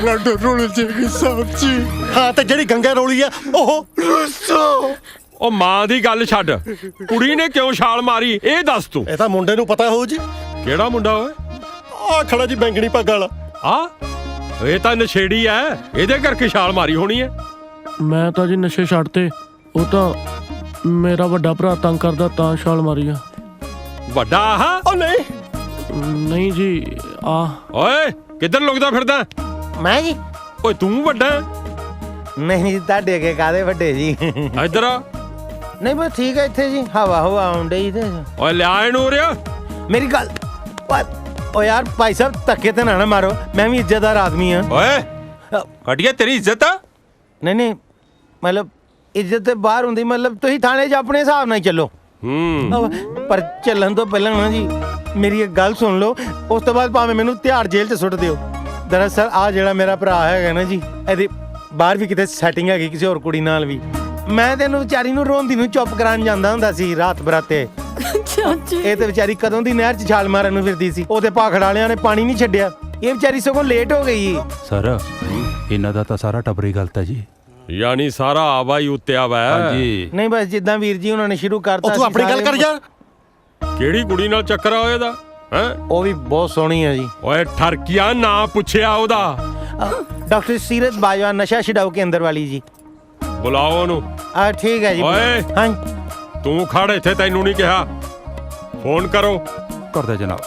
लाडो रोल जाएगी साहब जी। हाँ ਤੇ ਜਿਹੜੀ ਗੰਗਾ ਰੋਲੀ ਆ ਉਹ ਉਹ ਮਾਂ ਦੀ ਗੱਲ ਛੱਡ, ਕੁੜੀ ਨੇ ਕਿਉਂ ਛਾਲ ਮਾਰੀ ਇਹ ਦੱਸ ਤੂੰ। ਇਹ ਤਾਂ ਮੁੰਡੇ ਨੂੰ ਪਤਾ ਹੋਊ ਜੀ। ਕਿਹੜਾ ਮੁੰਡਾ ਓਏ? ਆ ਖੜਾ ਜੀ ਬੈਂਗਣੀ ਪੱਗ ਵਾਲਾ। ਆ ਇਹ ਤਾਂ ਨਸ਼ੇੜੀ ਐ, ਇਹਦੇ ਕਰਕੇ ਛਾਲ ਮਾਰੀ ਹੋਣੀ ਐ। ਮੈਂ ਤਾਂ ਜੀ ਨਸ਼ੇ ਛੱਡਤੇ, ਉਹ ਤਾਂ ਮੇਰਾ ਵੱਡਾ ਭਰਾ ਤੰਗ ਕਰਦਾ ਤਾਂ ਛਾਲ ਮਾਰੀ ਆ। ਵੱਡਾ ਆਹ? ਉਹ ਨਹੀਂ ਜੀ ਆ। ਓਏ ਕਿੱਧਰ ਲੁਕਦਾ ਫਿਰਦਾ? ਮੈਂ ਜੀ? ਓਏ ਤੂੰ ਵੱਡਾ? ਨਹੀਂ ਤੁਹਾਡੇ ਅੱਗੇ ਕਾਹਦੇ ਵੱਡੇ ਜੀ। ਇੱਧਰ ਆ। ਨਹੀਂ ਬਸ ਠੀਕ ਹੈ ਇੱਥੇ ਜੀ ਹਵਾ ਆਉਣ ਡਈ ਤੇ। ਓਏ ਲਿਆ ਇਹਨੂੰ ਉਰਿਆ। ਮੇਰੀ ਗੱਲ ਓ ਯਾਰ ਭਾਈ ਸਾਹਿਬ ਧੱਕੇ ਤੇ ਨਾ ਮਾਰੋ, ਮੈਂ ਵੀ ਇੱਜ਼ਤਦਾਰ ਆਦਮੀ ਆ। ਓਏ ਘਟਿਆ ਤੇਰੀ ਇੱਜ਼ਤ ਆ? ਨਹੀਂ ਮਤਲਬ ਇੱਜ਼ਤ ਤੇ ਬਾਹਰ ਹੁੰਦੀ, ਮਤਲਬ ਤੁਸੀਂ ਥਾਣੇ 'ਚ ਆਪਣੇ ਹਿਸਾਬ ਨਾਲ ਹੀ ਚੱਲੋ। ਪਰ ਚੱਲਣ ਤੋਂ ਪਹਿਲਾਂ ਨਾ ਜੀ ਮੇਰੀ ਇੱਕ ਗੱਲ ਸੁਣ ਲਓ, ਉਸ ਤੋਂ ਬਾਅਦ ਭਾਵੇਂ ਮੈਨੂੰ ਤਿਹਾੜ ਜੇਲ੍ਹ 'ਚ ਸੁੱਟ ਦਿਓ। ਦਰਅਸਲ ਆ ਜਿਹੜਾ ਮੇਰਾ ਭਰਾ ਹੈਗਾ ਨਾ ਜੀ, ਇਹਦੀ ਬਾਹਰ ਵੀ ਕਿਤੇ ਸੈਟਿੰਗ ਹੈਗੀ ਕਿਸੇ ਹੋਰ ਕੁੜੀ ਨਾਲ ਵੀ। ਮੈਂ ਤੈਨੂੰ ਵਿਚਾਰੀ ਨੂੰ ਰੋਂਦੀ ਨੂੰ ਚੁੱਪ ਕਰਾਉਣ ਜਾਂਦਾ ਹੁੰਦਾ ਸੀ ਰਾਤ ਬਰਾਤੇ। ਇਹ ਤੇ ਵਿਚਾਰੀ ਕਦੋਂ ਦੀ ਨਹਿਰ 'ਚ ਛਾਲ ਮਾਰਨ ਨੂੰ ਫਿਰਦੀ ਸੀ, ਉਹਦੇ ਭਾਖੜ ਵਾਲਿਆਂ ਨੇ ਪਾਣੀ ਨਹੀਂ ਛੱਡਿਆ। ਇਹ ਵਿਚਾਰੀ ਸਗੋਂ ਲੇਟ ਹੋ ਗਈ। ਸਰ ਇਹਨਾਂ ਦਾ ਤਾਂ ਸਾਰਾ ਟੱਬਰ ਹੀ ਗਲਤ ਹੈ ਜੀ। ਯਾਨੀ ਸਾਰਾ ਆਵਾ ਹੀ ਉੱਤਿਆ ਵਾ। ਹਾਂਜੀ ਨਹੀਂ ਬਸ ਜਿੱਦਾਂ ਵੀਰ ਜੀ ਉਹਨਾਂ ਨੇ ਸ਼ੁਰੂ ਕਰਤਾ। ਤੂੰ ਆਪਣੀ ਗੱਲ ਕਰ ਯਾਰ। ਕਿਹੜੀ ਕੁੜੀ ਨਾਲ ਚੱਕਰ ਆ ਇਹਦਾ? ਹੈ? ਉਹ ਵੀ ਬਹੁਤ ਸੋਹਣੀ ਹੈ ਜੀ। ਓਏ ਠਰਕੀਆ ਨਾ ਪੁੱਛਿਆ ਉਹਦਾ। डॉक्टर सीरत बाजवा नशा छुड़ाओ केंद्र वाली जी। ਬੁਲਾਓ ਉਹਨੂੰ। ठीक है जी। ਓਏ हाँ ਤੂੰ ਖੜ ਇੱਥੇ, ਤੈਨੂੰ ਨਹੀਂ ਕਿਹਾ। ਫੋਨ ਕਰੋ। ਕਰਦਾ ਜਨਾਬ।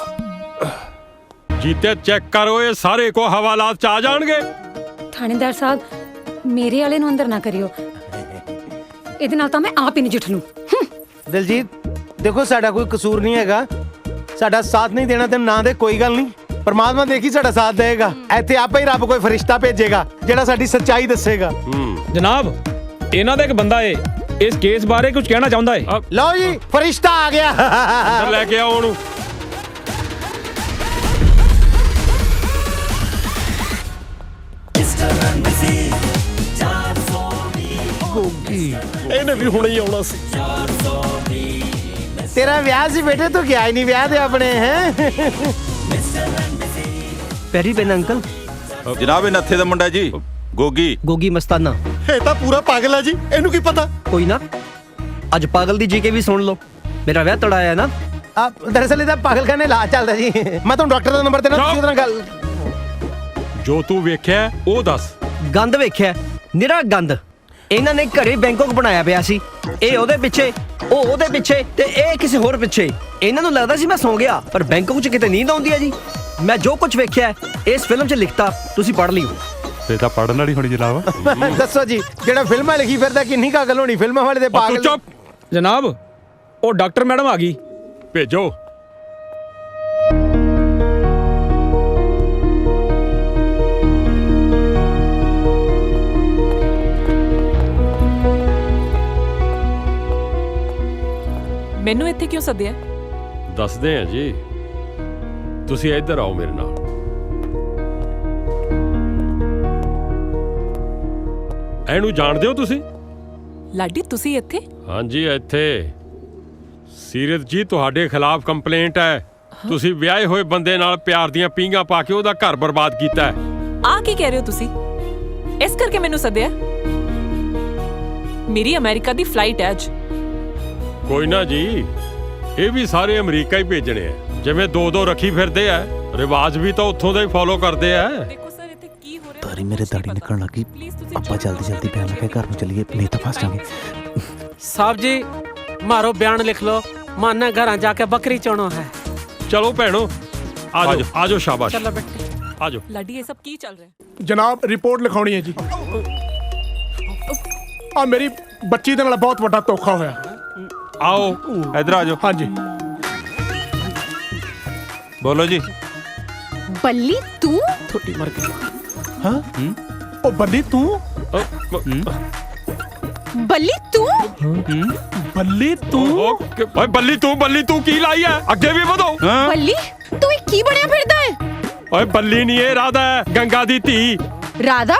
ਜੀਤੇ ਚੈੱਕ ਕਰੋ, ਇਹ ਸਾਰੇ ਕੋ ਹਵਾਲਾਤ ਚ ਆ ਜਾਣਗੇ। ਥਾਣੇਦਾਰ ਸਾਹਿਬ ਮੇਰੇ ਵਾਲੇ ਨੂੰ ਅੰਦਰ ਨਾ ਕਰਿਓ, ਇਹਦੇ ਨਾਲ ਤਾਂ ਮੈਂ ਆਪ ਹੀ ਨਜਿੱਠ ਲੂੰ। दिलजीत देखो साडा कोई कसूर नहीं हैगा, साडा साथ नहीं देना ते ना दे कोई गल नहीं, परमात्मा देखी साडा साथ देगा। ਇੱਥੇ ਆਪੇ ਹੀ ਰੱਬ ਕੋਈ ਫਰਿਸ਼ਤਾ ਭੇਜੇਗਾ ਜਿਹੜਾ ਸਾਡੀ ਸੱਚਾਈ ਦੱਸੇਗਾ। ਜਨਾਬ ਇਹਨਾਂ ਦਾ ਇੱਕ ਬੰਦਾ ਏ ਇਸ ਕੇਸ ਬਾਰੇ ਕੁਝ ਕਹਿਣਾ ਚਾਹੁੰਦਾ ਏ। ਲਓ ਜੀ ਫਰਿਸ਼ਤਾ ਆ ਗਿਆ। ਲੈ ਕੇ ਆਓ ਉਹਨੂੰ। ਗੋਗੀ ਇਹਨੇ ਵੀ ਹੁਣੇ ਹੀ ਆਉਣਾ ਸੀ। ਤੇਰਾ ਵਿਆਹ ਸੀ ਬੇਟੇ, ਤੂੰ ਗਿਆ ਹੀ ਨਹੀਂ ਵਿਆਹ ਦੇ ਆਪਣੇ ਹੈ। ਪੈਰੀ ਪੈਨ ਅੰਕਲ। ਜਨਾਬ ਇਹ ਨੱਥੇ ਦਾ ਮੁੰਡਾ ਜੀ, ਗੋਗੀ। ਗੋਗੀ ਮਸਤਾਨਾ। ਇਹ ਤਾਂ ਪੂਰਾ ਪਾਗਲ ਹੈ ਜੀ, ਇਹਨੂੰ ਕੀ ਪਤਾ। ਕੋਈ ਨਾ ਅੱਜ ਪਾਗਲ ਦੀ ਜੀਕੇ ਵੀ ਸੁਣ ਲਓ। ਮੇਰਾ ਵਿਆਹ ਤੜਾਇਆ ਨਾ। ਦਰਅਸਲ ਇਹਦਾ ਪਾਗਲਖਾਨੇ ਇਲਾਜ ਚੱਲਦਾ ਜੀ। ਮੈਂ ਤੁਹਾਨੂੰ ਡਾਕਟਰ ਦਾ ਨੰਬਰ ਦੇਣਾ, ਤੁਸੀਂ ਉਹਦੇ ਨਾਲ ਗੱਲ। ਜੋ ਤੂੰ ਵੇਖਿਆ ਉਹ ਦੱਸ। ਗੰਦ ਵੇਖਿਆ, ਨਿਰਾ ਗੰਦ। ਇਹਨਾਂ ਨੇ ਘਰੇ ਬੈਂਕਾਕ ਬਣਾਇਆ ਪਿਆ ਸੀ, ਇਹ ਉਹਦੇ ਪਿੱਛੇ, ਉਹ ਉਹਦੇ ਪਿੱਛੇ ਤੇ ਇਹ ਕਿਸੇ ਹੋਰ ਪਿੱਛੇ। ਇਹਨਾਂ ਨੂੰ ਲੱਗਦਾ ਸੀ ਮੈਂ ਸੌਂ ਗਿਆ, ਪਰ ਬੈਂਕਾਕ 'ਚ ਕਿਤੇ ਨੀਂਦ ਆਉਂਦੀ ਹੈ ਜੀ। ਮੈਂ ਜੋ ਕੁਝ ਵੇਖਿਆ ਇਸ ਫਿਲਮ 'ਚ ਲਿਖਤਾ, ਤੁਸੀਂ ਪੜ੍ਹ ਲਿਓ। ਇਹ ਤਾਂ ਪੜ੍ਹਨ ਵਾਲੀ ਹੋਣੀ ਜਨਾਬ। ਦੱਸੋ ਜੀ, ਜਿਹੜਾ ਫਿਲਮਾਂ ਲਿਖੀ ਫਿਰਦਾ ਕਿੰਨੀ ਕਾਗਲ ਹੋਣੀ ਫਿਲਮਾਂ ਵਾਲੇ ਦੇ ਪਾਗਲ। ਚੁੱਪ ਜਨਾਬ ਉਹ ਡਾਕਟਰ ਮੈਡਮ ਆ ਗਈ, ਭੇਜੋ। ਮੈਨੂੰ ਇੱਥੇ ਕਿਉਂ ਸੱਦਿਆ? ਦੱਸਦੇ ਆ ਜੀ, ਤੁਸੀਂ ਇੱਧਰ ਆਓ ਮੇਰੇ ਨਾਲ। ਇਹਨੂੰ ਜਾਣਦੇ ਹੋ ਤੁਸੀਂ? ਲਾਡੀ ਤੁਸੀਂ ਇੱਥੇ? ਹਾਂਜੀ ਇੱਥੇ। ਸੀਰਤ ਜੀ ਤੁਹਾਡੇ ਖਿਲਾਫ ਕੰਪਲੇਂਟ ਹੈ। ਤੁਸੀਂ ਵਿਆਹੇ ਹੋਏ ਬੰਦੇ ਨਾਲ ਪਿਆਰ ਦੀਆਂ ਪੀਂਘਾਂ ਪਾ ਕੇ ਉਹਦਾ ਘਰ ਬਰਬਾਦ ਕੀਤਾ ਹੈ। ਆ ਕੀ ਕਹਿ ਰਹੇ ਹੋ ਤੁਸੀਂ? ਇਸ ਕਰਕੇ ਮੈਨੂੰ ਸੱਦਿਆ? ਮੇਰੀ ਅਮਰੀਕਾ ਦੀ ਫਲਾਈਟ ਹੈ ਅੱਜ। ਕੋਈ ਨਾ ਜੀ, ਇਹ ਵੀ ਸਾਰੇ ਅਮਰੀਕਾ ਹੀ ਭੇਜਣੇ ਆ। ਜਿਵੇਂ ਦੋ ਦੋ ਰੱਖੀ ਫਿਰਦੇ ਆ, ਰਿਵਾਜ ਵੀ ਤਾਂ ਉੱਥੋਂ ਦਾ ਹੀ ਫੋਲੋ ਕਰਦੇ ਆ। ਤਾਰੀ ਮੇਰੇ ਦਾੜੀ ਨਿਕਲਣ ਲੱਗੀ, ਆਪਾਂ ਜਲਦੀ ਜਲਦੀ ਬਿਆਨ ਲਿਖੇ ਘਰ ਨੂੰ ਚੱਲੀਏ, ਨਹੀਂ ਤਾਂ ਫਸ ਜਾਵਾਂਗੇ। ਸਾਹਿਬ ਜੀ ਮਾਰੋ ਬਿਆਨ ਲਿਖ ਲੋ, ਮਾਨਾ ਘਰਾਂ ਜਾ ਕੇ ਬੱਕਰੀ ਚੋਣੋ ਹੈ। ਚਲੋ ਭੈਣੋ ਆਜੋ ਆਜੋ, ਸ਼ਾਬਾਸ਼ ਚਲੋ ਬੇਟੇ ਆਜੋ। ਲਾਡੀ ਇਹ ਸਭ ਕੀ ਚੱਲ ਰਿਹਾ? ਜਨਾਬ ਰਿਪੋਰਟ ਲਿਖਾਉਣੀ ਹੈ ਜੀ। ਆ ਮੇਰੀ ਬੱਚੀ ਦੇ ਨਾਲ ਬਹੁਤ ਵੱਡਾ ਧੋਖਾ ਹੋਇਆ। ਆਓ ਇਧਰ ਆ ਜਾਓ। ਹਾਂਜੀ ਬੋਲੋ ਜੀ। ਬੱਲੀ ਤੂੰ? ਥੋੜੀ ਮਰ ਗਈ। ਹਾਂ ਉਹ ਬੱਲੀ ਤੂੰ? ਬੱਲੀ ਤੂੰ? ਬੱਲੀ ਤੂੰ? ਓਏ ਬੱਲੀ ਤੂੰ ਕੀ ਲਾਈ ਹੈ? ਅੱਗੇ ਵੀ ਵਧੋ। ਬੱਲੀ ਤੂੰ ਇਹ ਕੀ ਬਣਿਆ ਫਿਰਦਾ ਹੈ? ਓਏ ਬੱਲੀ ਨਹੀਂ, ਇਹ ਰਾਧਾ ਹੈ, ਗੰਗਾ ਦੀ ਧੀ। ਰਾਧਾ?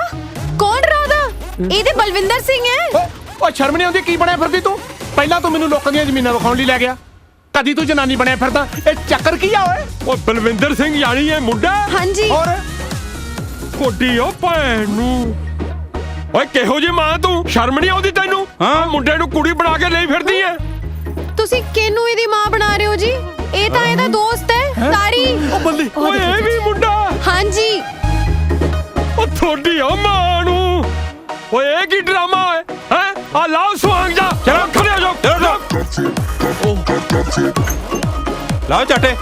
ਕੌਣ ਰਾਧਾ? ਇਹ ਤੇ ਬਲਵਿੰਦਰ ਸਿੰਘ ਹੈ। ਓ ਸ਼ਰਮ ਨਹੀਂ ਆਉਂਦੀ, ਕੀ ਬਣਿਆ ਫਿਰਦੀ ਤੂੰ? ਪਹਿਲਾਂ ਤੂੰ ਮੈਨੂੰ ਲੋਕਾਂ ਦੀਆਂ ਜ਼ਮੀਨਾਂ ਵਿਖਾਉਣ ਲਈ ਲੈ ਗਿਆ, ਕਦੀ ਤੂੰ ਜਨਾਨੀ ਬਣਿਆ ਫਿਰਦਾ। ਇਹ ਚੱਕਰ ਕੀ ਆ ਓਏ? ਓ ਬਲਵਿੰਦਰ ਸਿੰਘ ਯਾਨੀ ਇਹ ਮੁੰਡਾ? ਹਾਂਜੀ। ਹੋਰ ਕੋਡੀ ਓ ਭੈਣ ਨੂੰ। ਓਏ ਕਿਹੋ ਜੀ ਮਾਂ ਤੂੰ? ਸ਼ਰਮ ਨਹੀਂ ਆਉਂਦੀ ਤੈਨੂੰ? ਹਾਂ ਮੁੰਡੇ ਨੂੰ ਕੁੜੀ ਬਣਾ ਕੇ ਲਈ ਫਿਰਦੀ ਐ। ਤੁਸੀਂ ਕਿਹਨੂੰ ਇਹਦੀ ਮਾਂ ਬਣਾ ਰਹੇ ਹੋ ਜੀ? ਇਹ ਤਾਂ ਇਹਦਾ ਦੋਸਤ ਹੈ ਤਾਰੀ। ਓ ਬੱਲੀ, ਓਏ ਇਹ ਵੀ ਮੁੰਡਾ? ਹਾਂਜੀ। ਓ ਥੋੜੀ ਓ ਮਾਂ ਨੂੰ। ਓਏ ਇਹ ਕੀ ਡਰਾਮਾ ਹੈ? ਹੈ ਆ ਲਾਓ ਸੁਹਾਗ ਜਾ। ਚਲੋ ਖੜੇ ਹੋ ਜਾਓ। ਲਾਓ ਚਾਟੇ।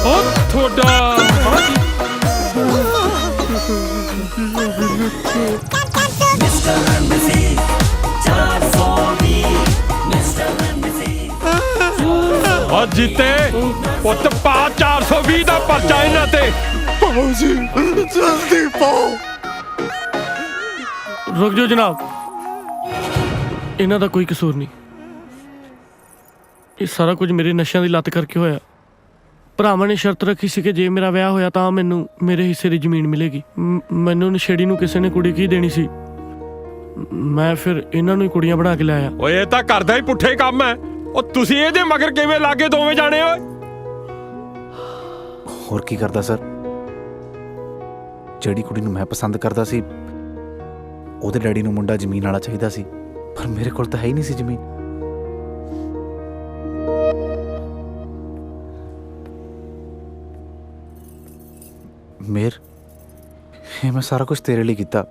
ਓ ਥੋੜਾ ਓ ਜੀਤੇ ਪੁੱਤ ਪਾ 420 ਦਾ ਪਰਚਾ ਇਹਨਾਂ ਤੇ। ਪਾਓ ਜੀ ਜਲਦੀ ਪਾਓ। ਰੁਕ ਜਾਓ ਜਨਾਬ, ਇਹਨਾਂ ਦਾ ਕੋਈ ਕਸੂਰ ਨਹੀਂ। ਇਹ ਸਾਰਾ ਕੁਝ ਮੇਰੇ ਨਸ਼ਿਆਂ ਦੀ ਲੱਤ ਕਰਕੇ ਹੋਇਆ। ਭਰਾਵਾਂ ਨੇ ਸ਼ਰਤ ਰੱਖੀ ਸੀ ਕਿ ਜੇ ਮੇਰਾ ਵਿਆਹ ਹੋਇਆ ਤਾਂ ਮੈਨੂੰ ਮੇਰੇ ਹਿੱਸੇ ਦੀ ਜ਼ਮੀਨ ਮਿਲੇਗੀ। ਮੈਨੂੰ ਨਸ਼ੇੜੀ ਨੂੰ ਕਿਸੇ ਨੇ ਕੁੜੀ ਕੀ ਦੇਣੀ ਸੀ। ਮੈਂ ਫਿਰ ਇਹਨਾਂ ਨੂੰ ਹੀ ਕੁੜੀਆਂ ਬਣਾ ਕੇ ਲਿਆਇਆ। ਓਏ ਇਹ ਤਾਂ ਕਰਦਾ ਹੀ ਪੁੱਠੇ ਕੰਮ ਹੈ। ਉਹ ਤੁਸੀਂ ਇਹਦੇ ਮਗਰ ਕਿਵੇਂ ਲੱਗੇ ਦੋਵੇਂ ਜਾਣੇ? ਓਏ ਹੋਰ ਕੀ ਕਰਦਾ ਸਰ? ਜਿਹੜੀ ਕੁੜੀ ਨੂੰ ਮੈਂ ਪਸੰਦ ਕਰਦਾ ਸੀ, ਉਹਦੇ ਡੈਡੀ ਨੂੰ ਮੁੰਡਾ ਜ਼ਮੀਨ ਵਾਲਾ ਚਾਹੀਦਾ ਸੀ, ਪਰ ਮੇਰੇ ਕੋਲ ਤਾਂ ਹੈ ਹੀ ਨਹੀਂ ਸੀ ਜ਼ਮੀਨ। ਮੇਰ ਇਹ ਮੈਂ ਸਾਰਾ ਕੁਝ ਤੇਰੇ ਲਈ ਕੀਤਾ।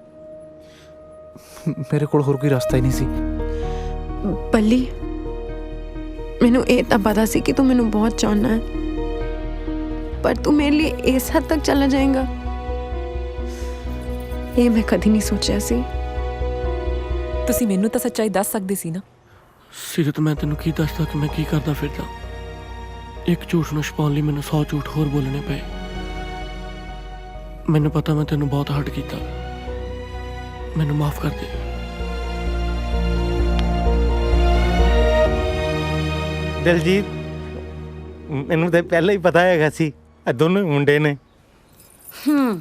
ਮੇਰੇ ਕੋਲ ਹੋਰ ਕੋਈ ਰਸਤਾ ਹੀ ਨਹੀਂ ਸੀ। ਬੱਲੀ, ਮੈਨੂੰ ਇਹ ਤਾਂ ਪਤਾ ਸੀ ਕਿ ਤੂੰ ਮੈਨੂੰ ਬਹੁਤ ਚਾਹੁੰਦਾ ਹੈ, ਪਰ ਤੂੰ ਮੇਰੇ ਲਈ ਇਸ ਹੱਦ ਤੱਕ ਚਲਾ ਜਾਏਗਾ, ਇਹ ਮੈਂ ਕਦੀ ਨਹੀਂ ਸੋਚਿਆ ਸੀ। ਤੁਸੀਂ ਮੈਨੂੰ ਤਾਂ ਸੱਚਾਈ ਦੱਸ ਸਕਦੇ ਸੀ ਨਾ। ਸਿਰਤ, ਮੈਂ ਤੈਨੂੰ ਕੀ ਦੱਸਦਾ ਕਿ ਮੈਂ ਕੀ ਕਰਦਾ ਫਿਰਦਾ। ਇੱਕ ਝੂਠ ਨੂੰ ਛੁਪਾਉਣ ਲਈ ਮੈਨੂੰ 100 ਝੂਠ ਹੋਰ ਬੋਲਣੇ ਪਏ। ਮੈਨੂੰ ਪਤਾ ਮੈਂ ਤੈਨੂੰ ਬਹੁਤ ਹਰਟ ਕੀਤਾ, ਮੈਨੂੰ ਮਾਫ ਕਰ ਦੇ। ਦਿਲਜੀਤ, ਮੈਨੂੰ ਤਾਂ ਪਹਿਲਾਂ ਹੀ ਪਤਾ ਹੈਗਾ ਸੀ ਇਹ ਦੋਨੋਂ ਮੁੰਡੇ ਨੇ।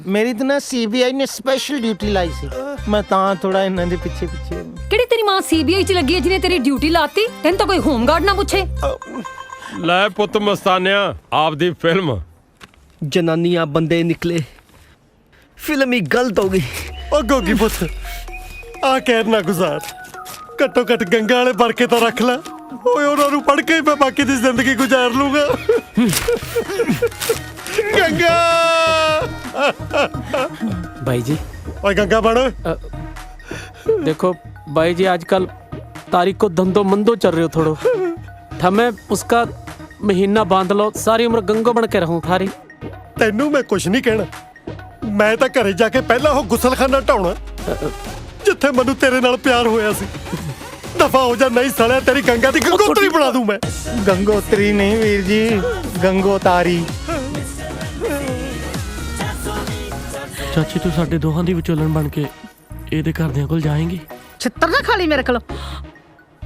ਮੇਰੀ ਤਾਂ ਨਾ CBI ਨੇ ਸਪੈਸ਼ਲ ਡਿਊਟੀ ਲਾਈ ਸੀ, ਮੈਂ ਤਾਂ ਥੋੜਾ ਇਹਨਾਂ ਦੇ ਪਿੱਛੇ ਪਿੱਛੇ। ਕਿਹੜੀ ਤੇਰੀ ਮਾਂ CBI 'ਚ ਲੱਗੀ ਹੈ ਜਿਹਨੇ ਤੇਰੀ ਡਿਊਟੀ ਲਾਤੀ? ਤੈਨੂੰ ਤਾਂ ਕੋਈ ਹੋਮਗਾਰਡ ਨਾ ਪੁੱਛੇ। ਲੈ ਪੁੱਤ ਮਸਤਾਨਿਆ, ਆਪਦੀ ਫਿਲਮ। ਜਨਾਨੀਆਂ ਬੰਦੇ ਨਿਕਲੇ, ਫਿਲਮ ਹੀ ਗਲਤ ਹੋ ਗਈ। ਓ ਗੋਗੀ ਪੁੱਤ, ਆ ਕਹਿਰ ਨਾ ਗੁਜ਼ਾਰ, ਘੱਟੋ ਘੱਟ ਗੰਗਾ ਵਾਲੇ ਵਰਕੇ ਤਾਂ ਰੱਖ ਲੈ। ਓਏ ਉਹਨਾਂ ਨੂੰ ਪੜ੍ਹ ਕੇ ਮੈਂ ਬਾਕੀ ਦੀ ਜ਼ਿੰਦਗੀ ਗੁਜ਼ਾਰ ਲੂੰਗਾ। ਗੰਗਾ भाई जी। ਓਏ ਗੰਗਾ ਬਣ। देखो भाई जी, आजकल तारीख को धंधो मंदो चल रहे हो थोड़ो। ठमे उसका महीना बांध लो, सारी उम्र गंगो बन के रहूं थारी। ਤੈਨੂੰ ਮੈਂ ਕੁਝ ਨਹੀਂ ਕਹਿਣਾ, ਮੈਂ ਤਾਂ ਘਰੇ ਜਾ ਕੇ ਪਹਿਲਾਂ ਉਹ ਗੁਸਲਖਾਨਾ ਢਾਉਣਾ ਜਿੱਥੇ ਮੈਨੂੰ ਤੇਰੇ ਨਾਲ ਪਿਆਰ ਹੋਇਆ ਸੀ। ਦਫਾ ਹੋ ਜਾ, ਨਹੀਂ ਸਾਲਿਆ ਤੇਰੀ ਗੰਗਾ ਦੀ ਗੰਗੋਤਰੀ ਬਣਾ ਦੂੰ ਮੈਂ। ਗੰਗੋਤਰੀ ਨਹੀਂ ਵੀਰ ਜੀ, ਗੰਗੋਤਾਰੀ। ਚਾਚੀ, ਤੂੰ ਸਾਡੇ ਦੋਹਾਂ ਦੀ ਵਿਚੋਲਣ ਬਣ ਕੇ ਇਹਦੇ ਘਰਦਿਆਂ ਕੋਲ ਜਾਏਂਗੀ? ਛਿੱਤਰ ਨਾ ਖਾਲੀ ਮੇਰੇ ਕੋਲ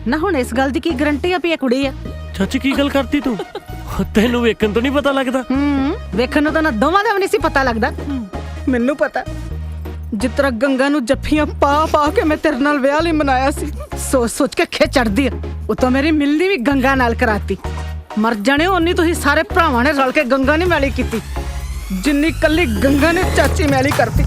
ਨਾ। ਹੁਣ ਇਸ ਗੱਲ ਦੀ ਕੀ ਗਰੰਟੀ ਆ ਵੀ ਇਹ ਕੁੜੀ ਆ? ਚਾਚੀ, ਕੀ ਗੱਲ ਕਰਤੀ ਤੂੰ? ਤੈਨੂੰ ਵੇਖਣ ਤੋਂ ਨਹੀਂ ਪਤਾ ਲੱਗਦਾ? ਵੇਖਣ ਨੂੰ ਤਾਂ ਨਾ ਦੋਵਾਂ ਦਾ ਵੀ ਨਹੀਂ ਸੀ ਪਤਾ ਲੱਗਦਾ। ਮੈਨੂੰ ਪਤਾ, ਜਿਸ ਤਰ੍ਹਾਂ ਗੰਗਾ ਨੂੰ ਜੱਫੀਆਂ ਪਾ ਪਾ ਕੇ ਮੈਂ ਤੇਰੇ ਨਾਲ ਵਿਆਹ ਲਈ ਮਨਾਇਆ ਸੀ, ਸੋਚ ਸੋਚ ਕੇ ਖਿੱਚ ਚੜਦੀ ਆ। ਉਹ ਤਾਂ ਮੇਰੀ ਮਿਲਣੀ ਵੀ ਗੰਗਾ ਨਾਲ ਕਰਾਤੀ। ਮਰ ਜਾਣੇ ਓਨੀ ਤੁਸੀਂ ਸਾਰੇ ਭਰਾਵਾਂ ਨੇ ਰਲ ਕੇ ਗੰਗਾ ਨੇ ਮੈਲੀ ਕੀਤੀ, ਜਿੰਨੀ ਕੱਲੀ ਗੰਗਾ ਨੇ ਚਾਚੀ ਮੈਲੀ ਕਰਤੀ।